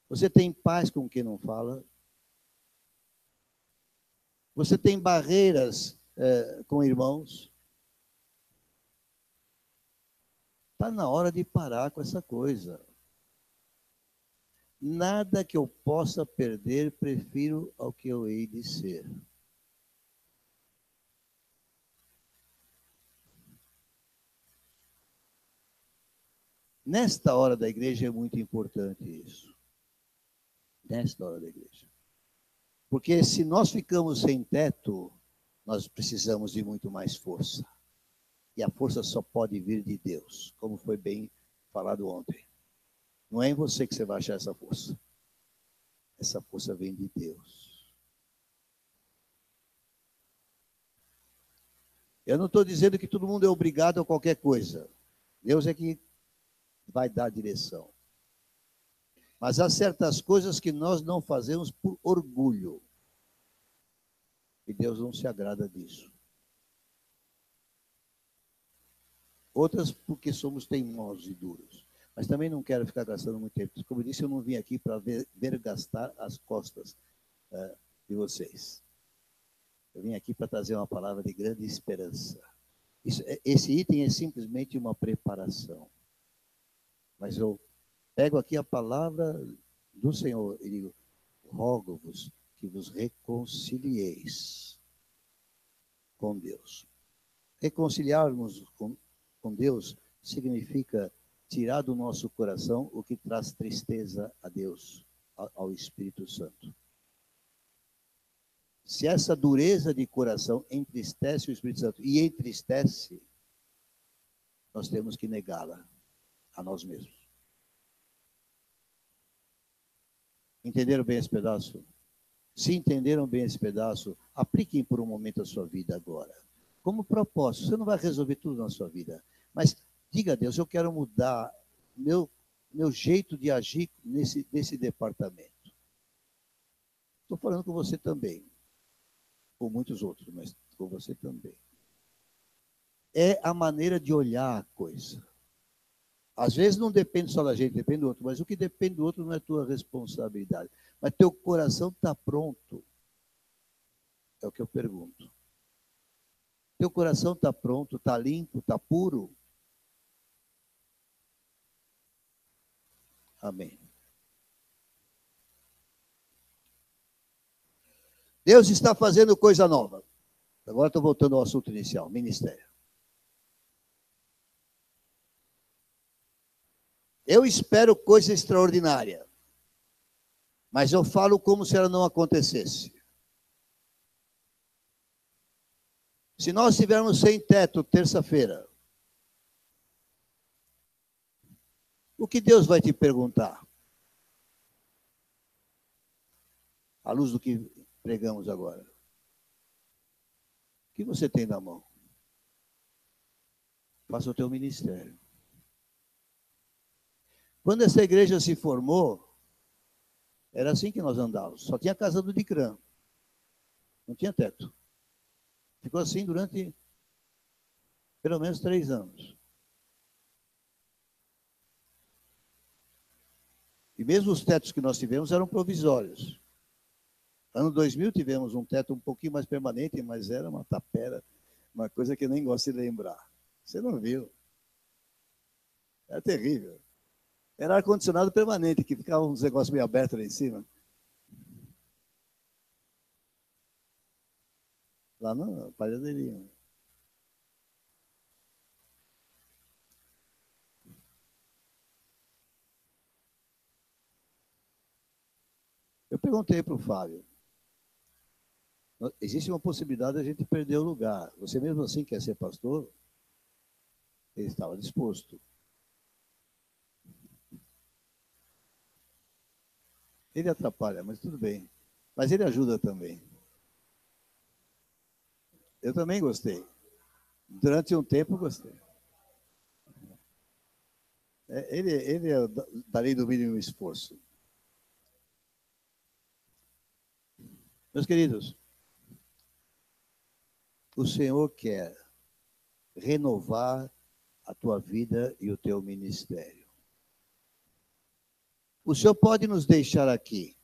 Você tem pais com quem não fala? Você tem barreiras com irmãos? Está na hora de parar com essa coisa. Nada que eu possa perder, prefiro ao que eu hei de ser. Nesta hora da igreja é muito importante isso. Nesta hora da igreja. Porque se nós ficamos sem teto, nós precisamos de muito mais força. E a força só pode vir de Deus, como foi bem falado ontem. Não é em você que você vai achar essa força. Essa força vem de Deus. Eu não estou dizendo que todo mundo é obrigado a qualquer coisa. Deus é que vai dar a direção. Mas há certas coisas que nós não fazemos por orgulho. E Deus não se agrada disso. Outras porque somos teimosos e duros. Mas também não quero ficar gastando muito tempo. Como eu disse, eu não vim aqui para ver gastar as costas de vocês. Eu vim aqui para trazer uma palavra de grande esperança. Esse item é simplesmente uma preparação. Mas eu pego aqui a palavra do Senhor e digo, rogo-vos que vos reconcilieis com Deus. Reconciliarmos com Deus significa tirar do nosso coração o que traz tristeza a Deus, ao Espírito Santo. Se essa dureza de coração entristece o Espírito Santo e entristece, nós temos que negá-la a nós mesmos. Entenderam bem esse pedaço? Se entenderam bem esse pedaço, apliquem por um momento a sua vida agora. Como propósito, você não vai resolver tudo na sua vida, mas diga a Deus, eu quero mudar meu jeito de agir nesse departamento. Estou falando com você também, com muitos outros, mas com você também. É a maneira de olhar a coisa. Às vezes não depende só da gente, depende do outro, mas o que depende do outro não é tua responsabilidade. Mas teu coração está pronto? É o que eu pergunto. Teu coração está pronto, está limpo, está puro? Amém. Deus está fazendo coisa nova. Agora estou voltando ao assunto inicial, ministério. Eu espero coisa extraordinária, mas eu falo como se ela não acontecesse. Se nós estivermos sem teto terça-feira, o que Deus vai te perguntar? À luz do que pregamos agora. O que você tem na mão? Faça o teu ministério. Quando essa igreja se formou, era assim que nós andávamos. Só tinha a casa do Dicrã. Não tinha teto. Ficou assim durante pelo menos 3 anos. E mesmo os tetos que nós tivemos eram provisórios. Ano 2000 tivemos um teto um pouquinho mais permanente, mas era uma tapera, uma coisa que eu nem gosto de lembrar. Você não viu? Era terrível. Era ar-condicionado permanente, que ficava uns negócios meio abertos lá em cima. Lá na Palhadeirinha. Eu perguntei para o Fábio, existe uma possibilidade de a gente perder o lugar. Você mesmo assim quer ser pastor? Ele estava disposto. Ele atrapalha, mas tudo bem. Mas ele ajuda também. Eu também gostei. Durante um tempo, gostei. Ele é da lei do mínimo esforço. Meus queridos, o Senhor quer renovar a tua vida e o teu ministério. O Senhor pode nos deixar aqui,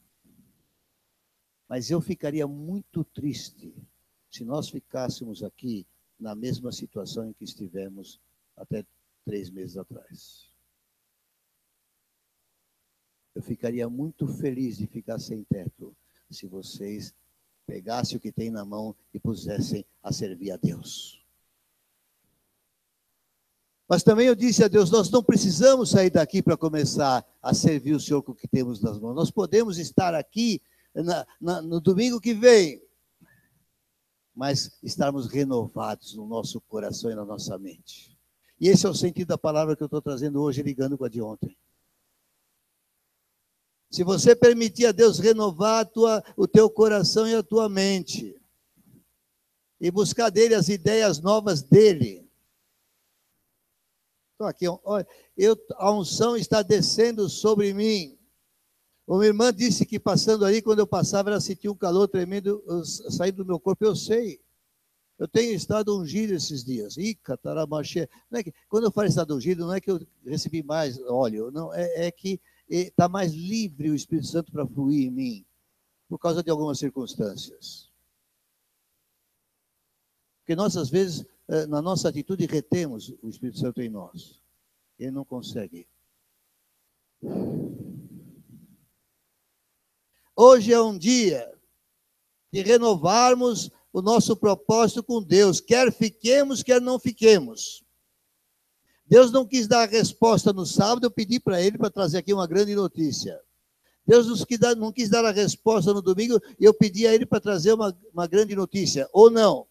mas eu ficaria muito triste se nós ficássemos aqui na mesma situação em que estivemos até 3 meses atrás. Eu ficaria muito feliz de ficar sem teto se vocês pegassem o que tem na mão e pusessem a servir a Deus. Mas também eu disse a Deus, nós não precisamos sair daqui para começar a servir o Senhor com o que temos nas mãos. Nós podemos estar aqui no domingo que vem, mas estarmos renovados no nosso coração e na nossa mente. E esse é o sentido da palavra que eu estou trazendo hoje, ligando com a de ontem. Se você permitir a Deus renovar o teu coração e a tua mente, e buscar dele as ideias novas dele. Então aqui, olha, a unção está descendo sobre mim. Uma irmã disse que passando ali, quando eu passava, ela sentia um calor tremendo saindo do meu corpo. Eu sei. Eu tenho estado ungido esses dias. Quando eu falo estado ungido, não é que eu recebi mais óleo, não, é que está mais livre o Espírito Santo para fluir em mim, por causa de algumas circunstâncias. Porque nós, às vezes, na nossa atitude, retemos o Espírito Santo em nós. Ele não consegue. Hoje é um dia de renovarmos o nosso propósito com Deus, quer fiquemos, quer não fiquemos. Deus não quis dar a resposta no sábado, eu pedi para ele para trazer aqui uma grande notícia. Deus não quis dar a resposta no domingo, e eu pedi a ele para trazer uma grande notícia, ou não.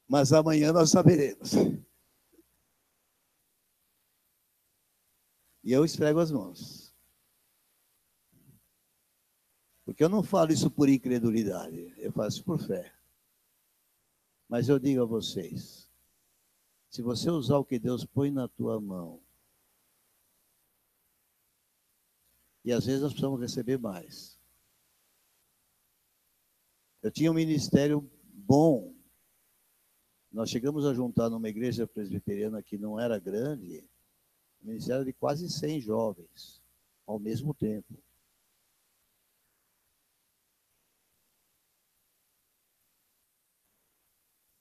Mas amanhã nós saberemos. E eu esfrego as mãos. Porque eu não falo isso por incredulidade, eu faço isso por fé. Mas eu digo a vocês, se você usar o que Deus põe na tua mão, e às vezes nós precisamos receber mais. Eu tinha um ministério bom. Nós chegamos a juntar numa igreja presbiteriana que não era grande, um ministério de quase 100 jovens, ao mesmo tempo.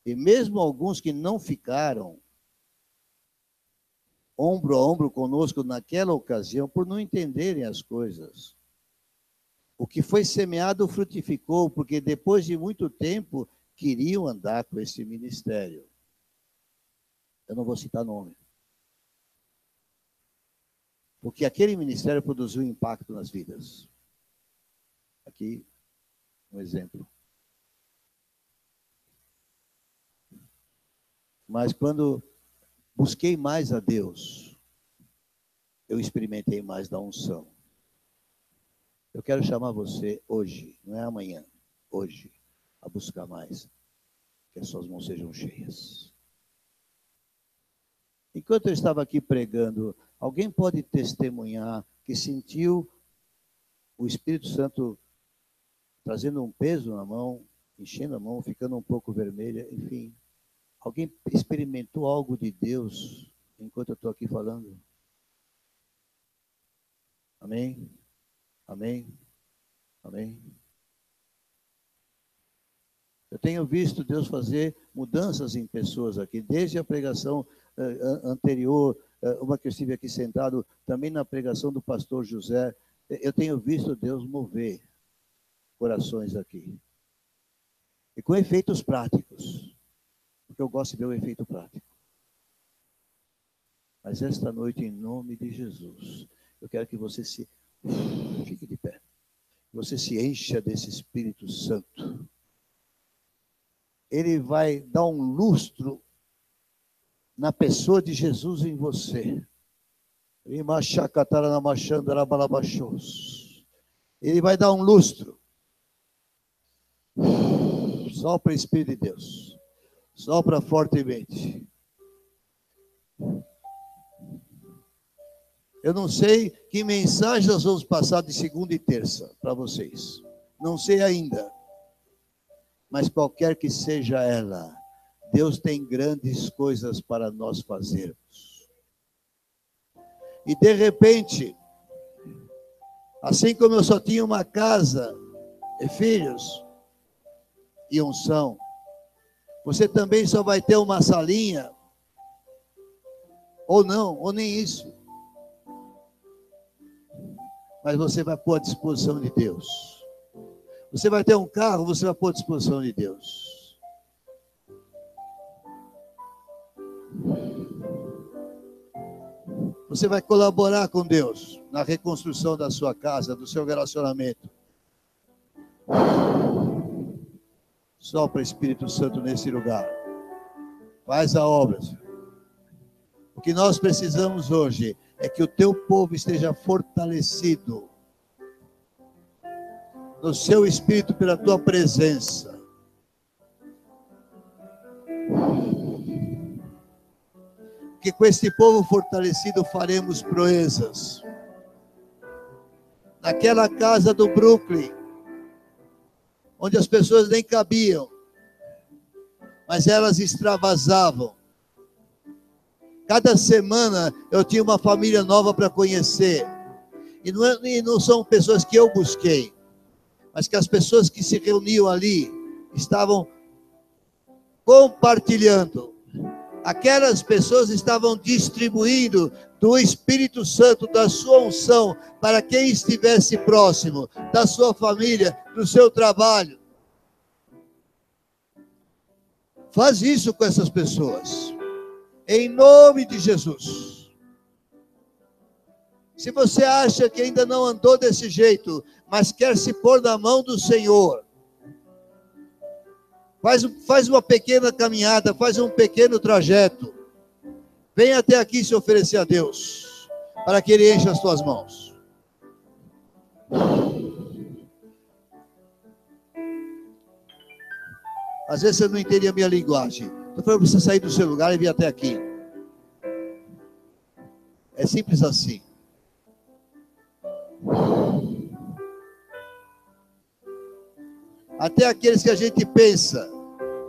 E mesmo alguns que não ficaram ombro a ombro conosco naquela ocasião, por não entenderem as coisas, O que foi semeado frutificou, porque depois de muito tempo queriam andar com esse ministério. Eu não vou citar nome. Porque aquele ministério produziu impacto nas vidas. Aqui, um exemplo. Mas quando busquei mais a Deus, eu experimentei mais da unção. Eu quero chamar você hoje, não é amanhã, hoje, a buscar mais. Que as suas mãos sejam cheias. Enquanto eu estava aqui pregando, alguém pode testemunhar que sentiu o Espírito Santo trazendo um peso na mão, enchendo a mão, ficando um pouco vermelha, enfim. Alguém experimentou algo de Deus enquanto eu estou aqui falando? Amém? Amém? Amém? Eu tenho visto Deus fazer mudanças em pessoas aqui, desde a pregação anterior, uma que eu estive aqui sentado, também na pregação do pastor José, eu tenho visto Deus mover corações aqui. E com efeitos práticos, porque eu gosto de ver o efeito prático. Mas esta noite, em nome de Jesus, eu quero que você fique de pé, que você se encha desse Espírito Santo. Ele vai dar um lustro na pessoa de Jesus em você. Ele vai dar um lustro. Sopra, Espírito de Deus. Sopra fortemente. Eu não sei que mensagem nós vamos passar de segunda e terça para vocês. Não sei ainda. Mas qualquer que seja ela, Deus tem grandes coisas para nós fazermos. E de repente, assim como eu só tinha uma casa e filhos e unção, você também só vai ter uma salinha, ou não, ou nem isso. Mas você vai pôr à disposição de Deus. Você vai ter um carro, você vai pôr à disposição de Deus. Você vai colaborar com Deus na reconstrução da sua casa, do seu relacionamento. Sopra Espírito Santo nesse lugar. Faz a obra, Senhor. O que nós precisamos hoje é que o teu povo esteja fortalecido no seu espírito pela tua presença. Que com este povo fortalecido faremos proezas. Naquela casa do Brooklyn, onde as pessoas nem cabiam, mas elas extravasavam. Cada semana eu tinha uma família nova para conhecer. E não são pessoas que eu busquei, mas que as pessoas que se reuniam ali estavam compartilhando. Aquelas pessoas estavam distribuindo do Espírito Santo, da sua unção, para quem estivesse próximo, da sua família, do seu trabalho. Faz isso com essas pessoas, em nome de Jesus. Se você acha que ainda não andou desse jeito, mas quer se pôr na mão do Senhor, faz uma pequena caminhada, faz um pequeno trajeto. Vem até aqui se oferecer a Deus, para que Ele encha as tuas mãos. Às vezes você não entende a minha linguagem. Estou falando para você sair do seu lugar e vir até aqui. É simples assim. Até aqueles que a gente pensa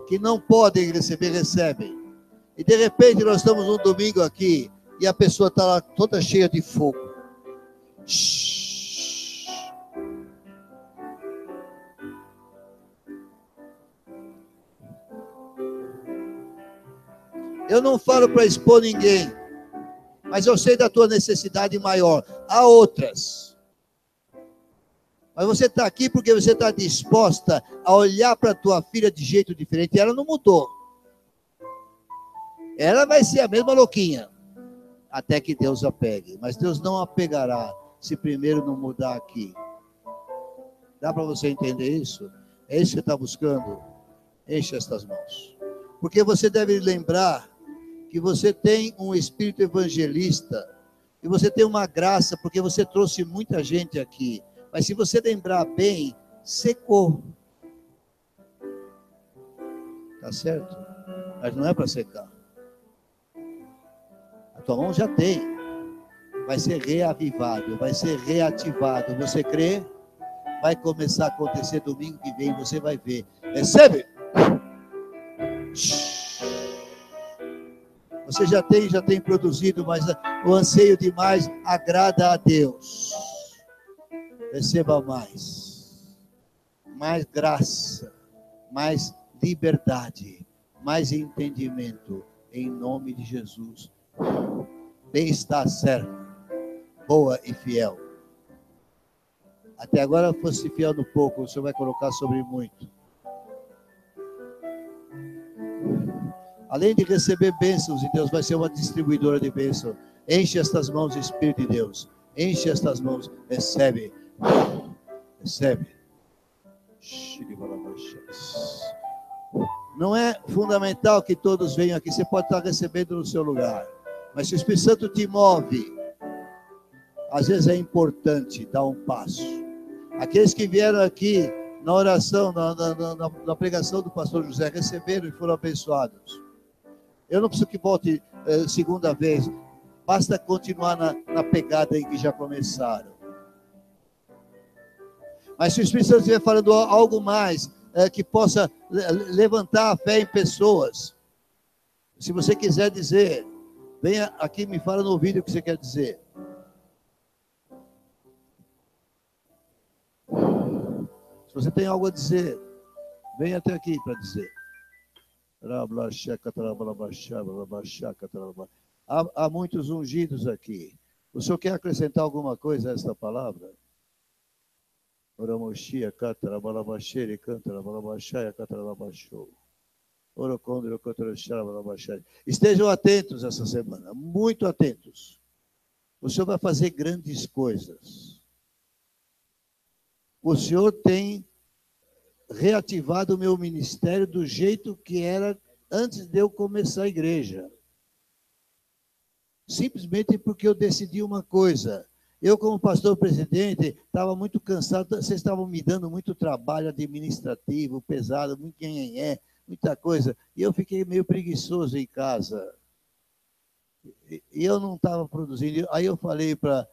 que não podem receber, recebem. E de repente nós estamos um domingo aqui e a pessoa está lá toda cheia de fogo. Shhh. Eu não falo para expor ninguém, mas eu sei da tua necessidade maior. Há outras. Mas você está aqui porque você está disposta a olhar para a tua filha de jeito diferente. E ela não mudou. Ela vai ser a mesma louquinha, até que Deus a pegue. Mas Deus não a pegará se primeiro não mudar aqui. Dá para você entender isso? É isso que você está buscando? Enche estas mãos. Porque você deve lembrar que você tem um espírito evangelista, e você tem uma graça, porque você trouxe muita gente aqui. Mas se você lembrar bem, secou. Tá certo? Mas não é para secar. A tua mão já tem. Vai ser reavivado, vai ser reativado. Você crê? Vai começar a acontecer domingo que vem, você vai ver. Recebe! Você já tem produzido, mas o anseio demais agrada a Deus. Receba mais. Mais graça, mais liberdade, mais entendimento, em nome de Jesus. Bem-estar certo, boa e fiel. Até agora fosse fiel no pouco, o Senhor vai colocar sobre muito. Além de receber bênçãos de Deus, vai ser uma distribuidora de bênçãos. Enche estas mãos, Espírito de Deus. Enche estas mãos, recebe. Recebe. Não é fundamental que todos venham aqui, você pode estar recebendo no seu lugar. Mas se o Espírito Santo te move, às vezes é importante dar um passo. Aqueles que vieram aqui na oração, na pregação do pastor José, receberam e foram abençoados. Eu não preciso que volte segunda vez, basta continuar na pegada em que já começaram. Mas se o Espírito Santo estiver falando algo mais, que possa levantar a fé em pessoas, se você quiser dizer, venha aqui e me fala no ouvido o que você quer dizer. Se você tem algo a dizer, venha até aqui para dizer. Há muitos ungidos aqui. O senhor quer acrescentar alguma coisa a esta palavra? Estejam atentos essa semana, muito atentos. O Senhor vai fazer grandes coisas. O Senhor tem reativado o meu ministério do jeito que era antes de eu começar a igreja. Simplesmente porque eu decidi uma coisa. Eu, como pastor presidente, estava muito cansado, vocês estavam me dando muito trabalho administrativo, pesado, muita coisa, e eu fiquei meio preguiçoso em casa. E eu não estava produzindo. Aí eu falei para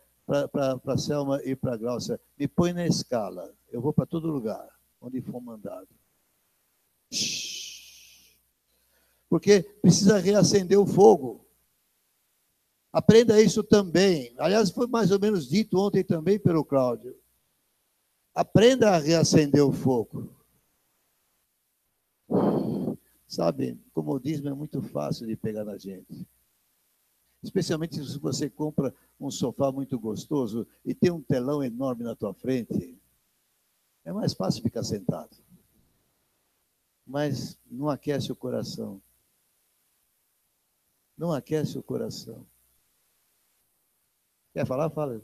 a Selma e para a Glaucia, me põe na escala, eu vou para todo lugar, onde for mandado. Porque precisa reacender o fogo. Aprenda isso também. Aliás, foi mais ou menos dito ontem também pelo Cláudio. Aprenda a reacender o fogo. Sabe, comodismo é muito fácil de pegar na gente. Especialmente se você compra um sofá muito gostoso e tem um telão enorme na tua frente. É mais fácil ficar sentado. Mas não aquece o coração. Não aquece o coração. Quer falar? Fala.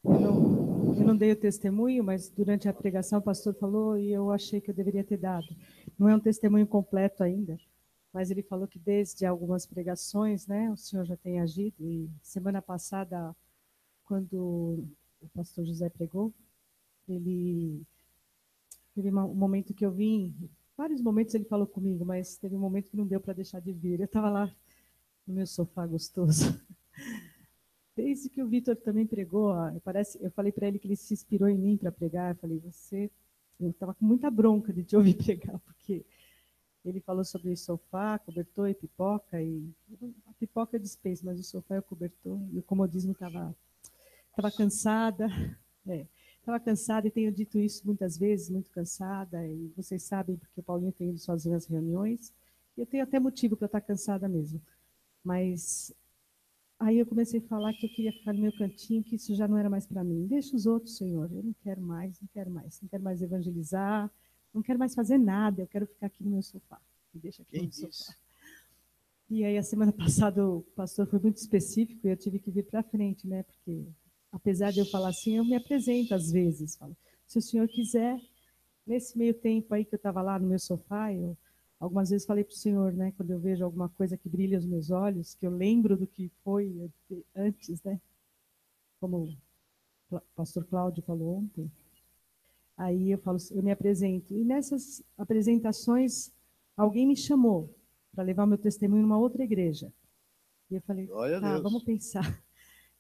Eu não dei o testemunho, mas durante a pregação o pastor falou e eu achei que eu deveria ter dado. Não é um testemunho completo ainda, mas ele falou que desde algumas pregações, né, o senhor já tem agido. E semana passada, quando o pastor José pregou, ele teve um momento que eu vim, vários momentos ele falou comigo, mas teve um momento que não deu para deixar de vir. Eu estava lá no meu sofá gostoso. Desde que o Vitor também pregou, eu falei para ele que ele se inspirou em mim para pregar. Eu falei, eu estava com muita bronca de te ouvir pregar, porque ele falou sobre sofá, cobertor e pipoca, e a pipoca eu dispenso, mas o sofá é o cobertor, e o comodismo estava cansada, estava cansada, e tenho dito isso muitas vezes, muito cansada, e vocês sabem, porque o Paulinho tem ido sozinho às reuniões, e eu tenho até motivo para estar cansada mesmo, mas aí eu comecei a falar que eu queria ficar no meu cantinho, que isso já não era mais para mim. Deixa os outros, Senhor, eu não quero mais, não quero mais. Não quero mais evangelizar, não quero mais fazer nada, eu quero ficar aqui no meu sofá. Me deixa aqui Quem no disse? sofá. E aí, a semana passada, o pastor foi muito específico e eu tive que vir para frente, né? Porque, apesar de eu falar assim, eu me apresento às vezes. Falo, se o senhor quiser, nesse meio tempo aí que eu estava lá no meu sofá, eu algumas vezes falei para o senhor, né? Quando eu vejo alguma coisa que brilha os meus olhos, que eu lembro do que foi antes, né? Como o pastor Cláudio falou ontem. Aí eu falo, eu me apresento. E nessas apresentações, alguém me chamou para levar meu testemunho numa outra igreja. E eu falei, Glória a tá, Deus. vamos pensar.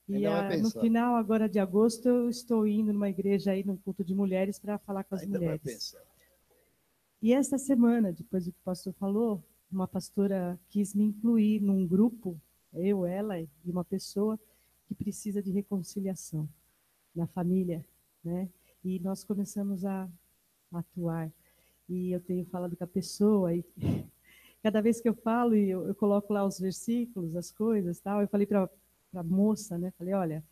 E Ainda vai no pensar. final, agora de agosto, eu estou indo numa igreja aí, num culto de mulheres, para falar com as Ainda vai mulheres. pensar. E esta semana, depois do que o pastor falou, uma pastora quis me incluir num grupo, eu, ela e uma pessoa que precisa de reconciliação na família, né? E nós começamos a atuar. E eu tenho falado com a pessoa e cada vez que eu falo e eu coloco lá os versículos, as coisas, tal, eu falei para a moça, né? Falei, olha,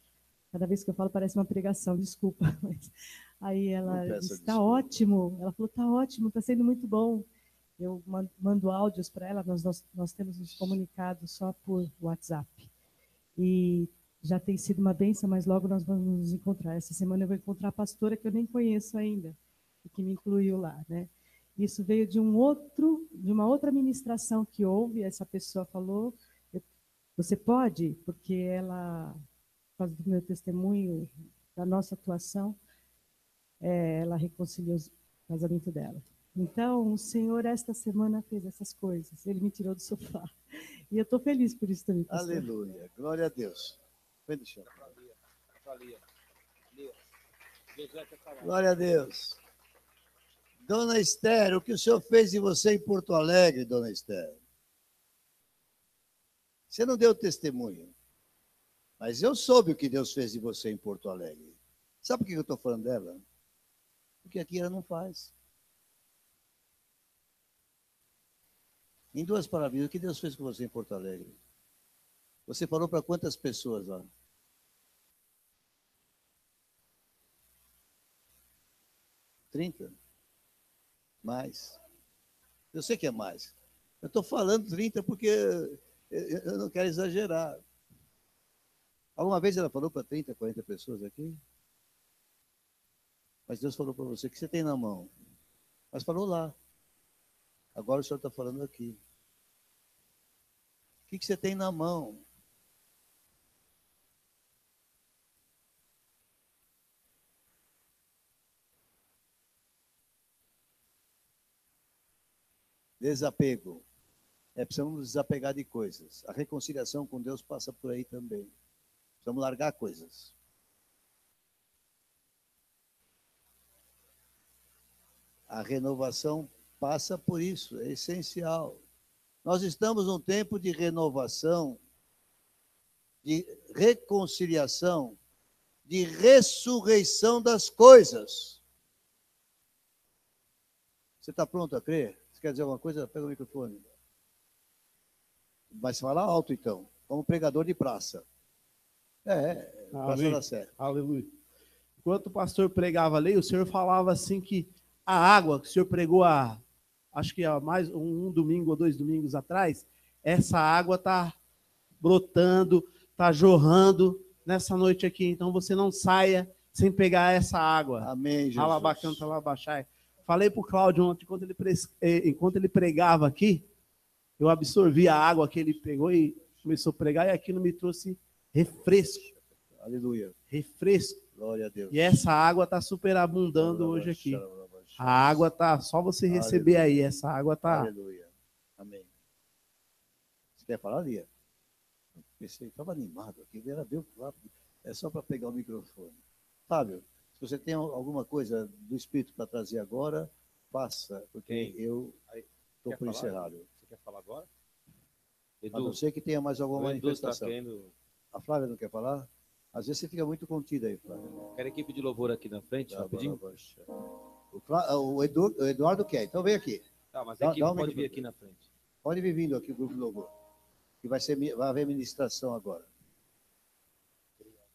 cada vez que eu falo parece uma pregação, desculpa. Mas aí Não ela peça disse, está desculpa. ótimo. Ela falou, está ótimo, está sendo muito bom. Eu mando áudios para ela, nós temos nos comunicado só por WhatsApp. E já tem sido uma bênção, mas logo nós vamos nos encontrar. Essa semana eu vou encontrar a pastora que eu nem conheço ainda, e que me incluiu lá, né? Isso veio de de uma outra ministração que houve, essa pessoa falou, você pode, porque ela, por causa do meu testemunho, da nossa atuação, ela reconciliou o casamento dela. Então, o Senhor, esta semana, fez essas coisas. Ele me tirou do sofá. E eu estou feliz por isso também, pastor. Aleluia. Glória a Deus. Vem do chão. Glória a Deus. Dona Esther, o que o senhor fez de você em Porto Alegre, dona Esther? Você não deu testemunho. Mas eu soube o que Deus fez de você em Porto Alegre. Sabe por que eu estou falando dela? Porque aqui ela não faz. Em duas palavras, o que Deus fez com você em Porto Alegre? Você falou para quantas pessoas lá? 30? Mais. Eu sei que é mais. Eu estou falando 30 porque eu não quero exagerar. Alguma vez ela falou para 30, 40 pessoas aqui? Mas Deus falou para você, o que você tem na mão? Mas falou lá. Agora o senhor está falando aqui. O que você tem na mão? Desapego. Precisamos desapegar de coisas. A reconciliação com Deus passa por aí também. Precisamos largar coisas. A renovação passa por isso, é essencial. Nós estamos num tempo de renovação, de reconciliação, de ressurreição das coisas. Você está pronto a crer? Você quer dizer alguma coisa? Pega o microfone. Mas fala alto, então, como pregador de praça. Praça da Sé. Aleluia. Enquanto o pastor pregava ali, o senhor falava assim que a água que o senhor pregou acho que há mais um domingo ou 2 domingos atrás, essa água está brotando, está jorrando nessa noite aqui. Então você não saia sem pegar essa água. Amém, Jesus. Alabacanta, alabaxai. Falei para o Cláudio ontem, enquanto ele pregava aqui, eu absorvi a água que ele pegou e começou a pregar, e aquilo me trouxe refresco. Aleluia. Refresco. Glória a Deus. E essa água está superabundando hoje aqui. A água tá, só você receber aí, essa água tá. Aleluia. Amém. Você quer falar, Lia? Pensei, estava animado aqui, ela deu rápido. É só para pegar o microfone. Fábio, se você tem alguma coisa do Espírito para trazer agora, faça, porque eu estou por encerrado. Você quer falar agora? Edu, a não ser que tenha mais alguma manifestação. Tá querendo... A Flávia não quer falar? Às vezes você fica muito contido aí, Flávia. Quero a equipe de louvor aqui na frente, rapidinho. O Eduardo quer, então vem aqui. Tá, mas a equipe pode vir aqui na frente. Pode vir vindo aqui o grupo de louvor. Que vai haver ministração agora.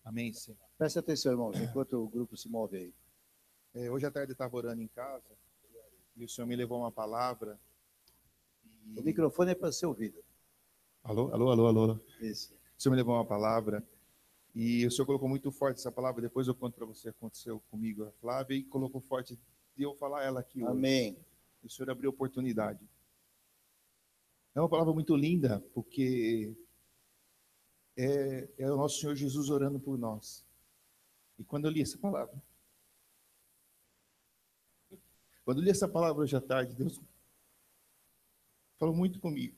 Amém, Senhor. Preste atenção, irmãos, enquanto o grupo se move aí. Hoje à tarde eu estava orando em casa e o Senhor me levou uma palavra. O microfone é para ser ouvido. Alô, alô, alô, alô. Isso. O Senhor me levou uma palavra e o Senhor colocou muito forte essa palavra. Depois eu conto para você o que aconteceu comigo, a Flávia, e colocou forte de eu falar ela aqui hoje. Amém. O Senhor abriu oportunidade. É uma palavra muito linda, porque é o nosso Senhor Jesus orando por nós. E quando eu li essa palavra, hoje à tarde, Deus falou muito comigo.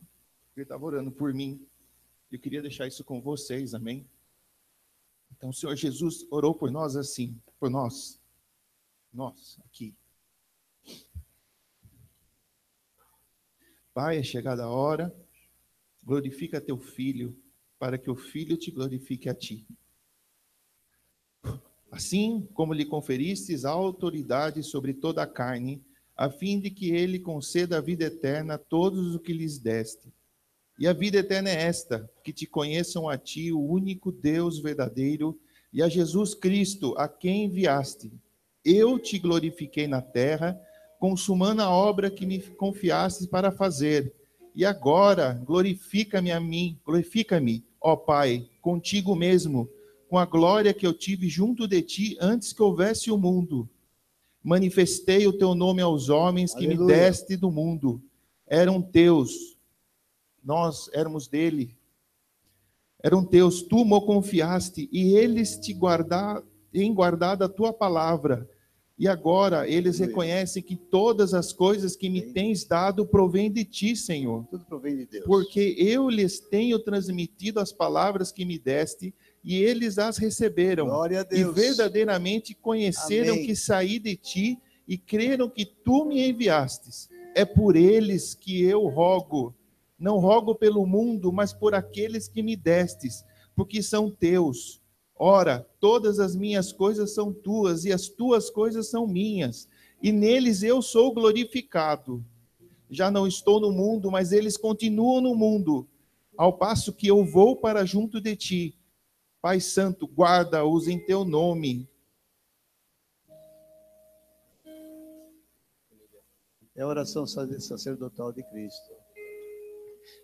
Ele estava orando por mim. Eu queria deixar isso com vocês, amém? Então, o Senhor Jesus orou por nós assim, por nós aqui. Pai, é chegada a hora, glorifica teu filho, para que o filho te glorifique a ti. Assim como lhe conferistes a autoridade sobre toda a carne, a fim de que ele conceda a vida eterna a todos os que lhes deste. E a vida eterna é esta, que te conheçam a ti, o único Deus verdadeiro, e a Jesus Cristo, a quem enviaste. Eu te glorifiquei na terra, consumando a obra que me confiastes para fazer. E agora, glorifica-me, ó Pai, contigo mesmo, com a glória que eu tive junto de ti antes que houvesse o mundo. Manifestei o teu nome aos homens que me deste do mundo. Eram teus, nós éramos dele. Eram teus, tu me confiaste, e eles têm guardado a tua palavra. E agora eles reconhecem que todas as coisas que me tens dado provêm de ti, Senhor. Tudo provém de Deus. Porque eu lhes tenho transmitido as palavras que me deste, e eles as receberam. Glória a E Deus. verdadeiramente conheceram Amém. que saí de ti, e creram que tu me enviastes. É por eles que eu rogo. Não rogo pelo mundo, mas por aqueles que me destes, porque são teus. Ora, todas as minhas coisas são tuas, e as tuas coisas são minhas, e neles eu sou glorificado. Já não estou no mundo, mas eles continuam no mundo, ao passo que eu vou para junto de ti. Pai Santo, guarda-os em teu nome. É a oração sacerdotal de Cristo.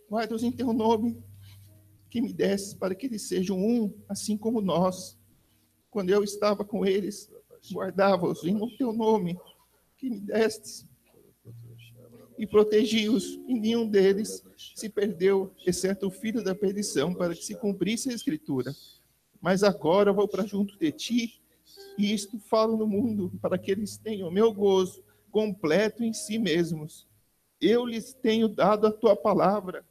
Guarda-os em teu nome, que me deste, para que eles sejam um, assim como nós. Quando eu estava com eles, guardava-os em teu nome, que me destes, e protegi-os, e nenhum deles se perdeu, exceto o filho da perdição, para que se cumprisse a Escritura. Mas agora eu vou para junto de ti, e isto falo no mundo, para que eles tenham meu gozo completo em si mesmos. Eu lhes tenho dado a tua palavra,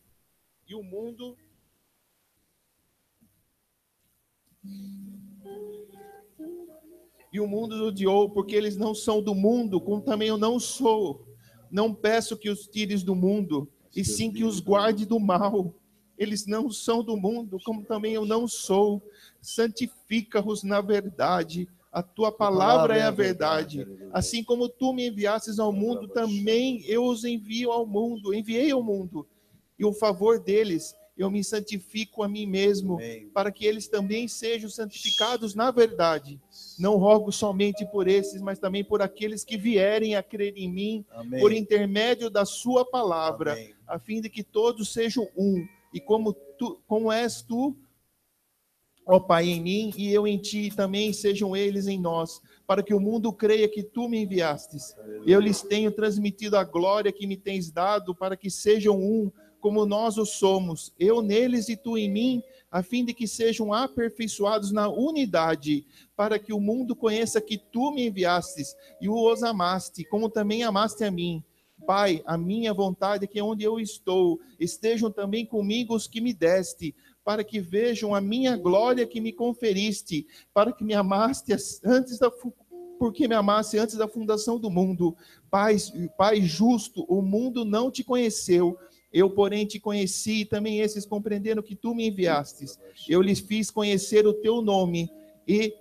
e o mundo odiou, porque eles não são do mundo, como também eu não sou. Não peço que os tires do mundo, e sim que os guarde do mal. Eles não são do mundo, como também eu não sou. Santifica-os na verdade. A tua palavra é a verdade. Assim como tu me enviastes ao mundo, também eu os enviei ao mundo. E o favor deles, eu me santifico a mim mesmo, para que eles também sejam santificados na verdade. Não rogo somente por esses, mas também por aqueles que vierem a crer em mim, por intermédio da sua palavra, a fim de que todos sejam um. E como és tu, ó Pai, em mim, e eu em ti, também sejam eles em nós, para que o mundo creia que tu me enviastes. Eu lhes tenho transmitido a glória que me tens dado, para que sejam um, como nós o somos, eu neles e tu em mim, a fim de que sejam aperfeiçoados na unidade, para que o mundo conheça que tu me enviastes e os amaste, como também amaste a mim. Pai, a minha vontade é que onde eu estou, estejam também comigo os que me deste, para que vejam a minha glória que me conferiste, para que me amaste porque me amaste antes da fundação do mundo. Pai justo, o mundo não te conheceu, eu, porém, te conheci, e também esses compreenderam que tu me enviastes. Eu lhes fiz conhecer o teu nome, e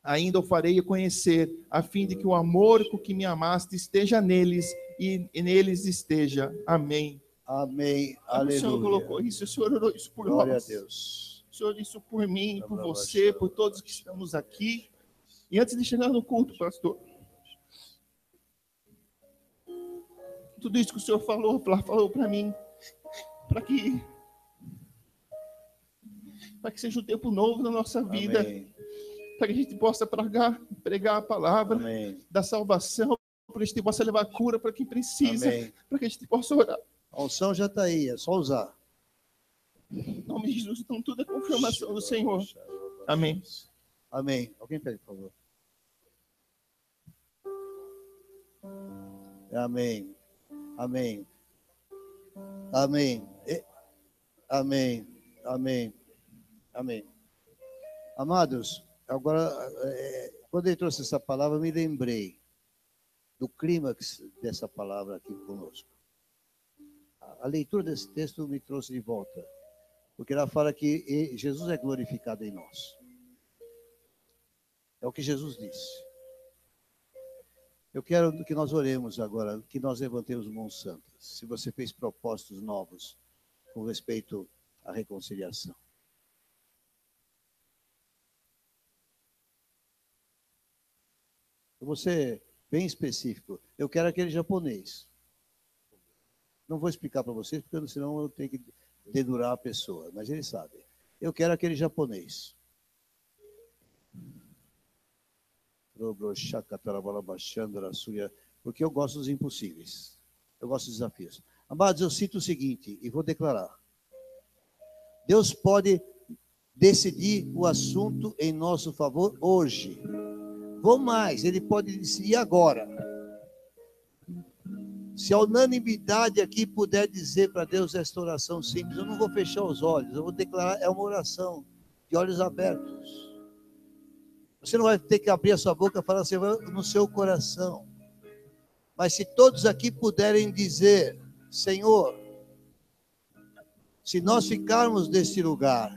ainda o farei conhecer, a fim de que o amor com que me amaste esteja neles, e neles esteja. Amém. Amém. Aleluia. O Senhor colocou isso, o Senhor orou isso por Glória nós. a Deus. Senhor, isso por mim, por você, por todos que estamos aqui. E antes de chegar no culto, pastor, tudo isso que o Senhor falou para mim, para que seja um tempo novo na nossa vida, para que a gente possa pregar a palavra da salvação, para que a gente possa levar cura para quem precisa, para que a gente possa orar. A unção já está aí, é só usar. Em nome de Jesus, então tudo é confirmação do Senhor. Amém. Amém. Alguém pede, por favor. Amém. Amém. Amém. Amém. Amém. Amém. Amados, agora, quando ele trouxe essa palavra, eu me lembrei do clímax dessa palavra aqui conosco. A leitura desse texto me trouxe de volta, porque ela fala que Jesus é glorificado em nós. É o que Jesus disse. Eu quero que nós oremos agora, que nós levantemos mãos santas. Se você fez propósitos novos com respeito à reconciliação. Eu vou ser bem específico. Eu quero aquele japonês. Não vou explicar para vocês, porque senão eu tenho que dedurar a pessoa, mas ele sabe. Eu quero aquele japonês. Porque eu gosto dos impossíveis. Eu gosto dos desafios. Amados, eu sinto o seguinte, e vou declarar. Deus pode decidir o assunto em nosso favor hoje. Vou mais, ele pode decidir agora. Se a unanimidade aqui puder dizer para Deus esta oração simples, eu não vou fechar os olhos, eu vou declarar, é uma oração de olhos abertos. Você não vai ter que abrir a sua boca e falar assim, no seu coração. Mas se todos aqui puderem dizer, Senhor, se nós ficarmos nesse lugar,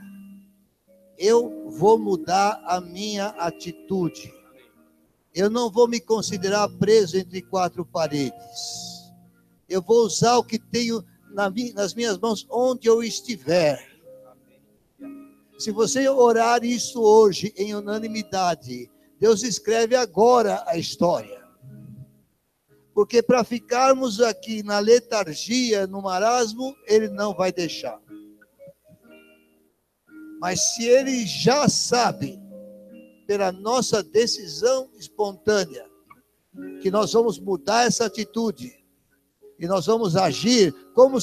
eu vou mudar a minha atitude. Eu não vou me considerar preso entre quatro paredes. Eu vou usar o que tenho nas minhas mãos onde eu estiver. Se você orar isso hoje em unanimidade, Deus escreve agora a história. Porque para ficarmos aqui na letargia, no marasmo, Ele não vai deixar. Mas se Ele já sabe, pela nossa decisão espontânea, que nós vamos mudar essa atitude, e nós vamos agir como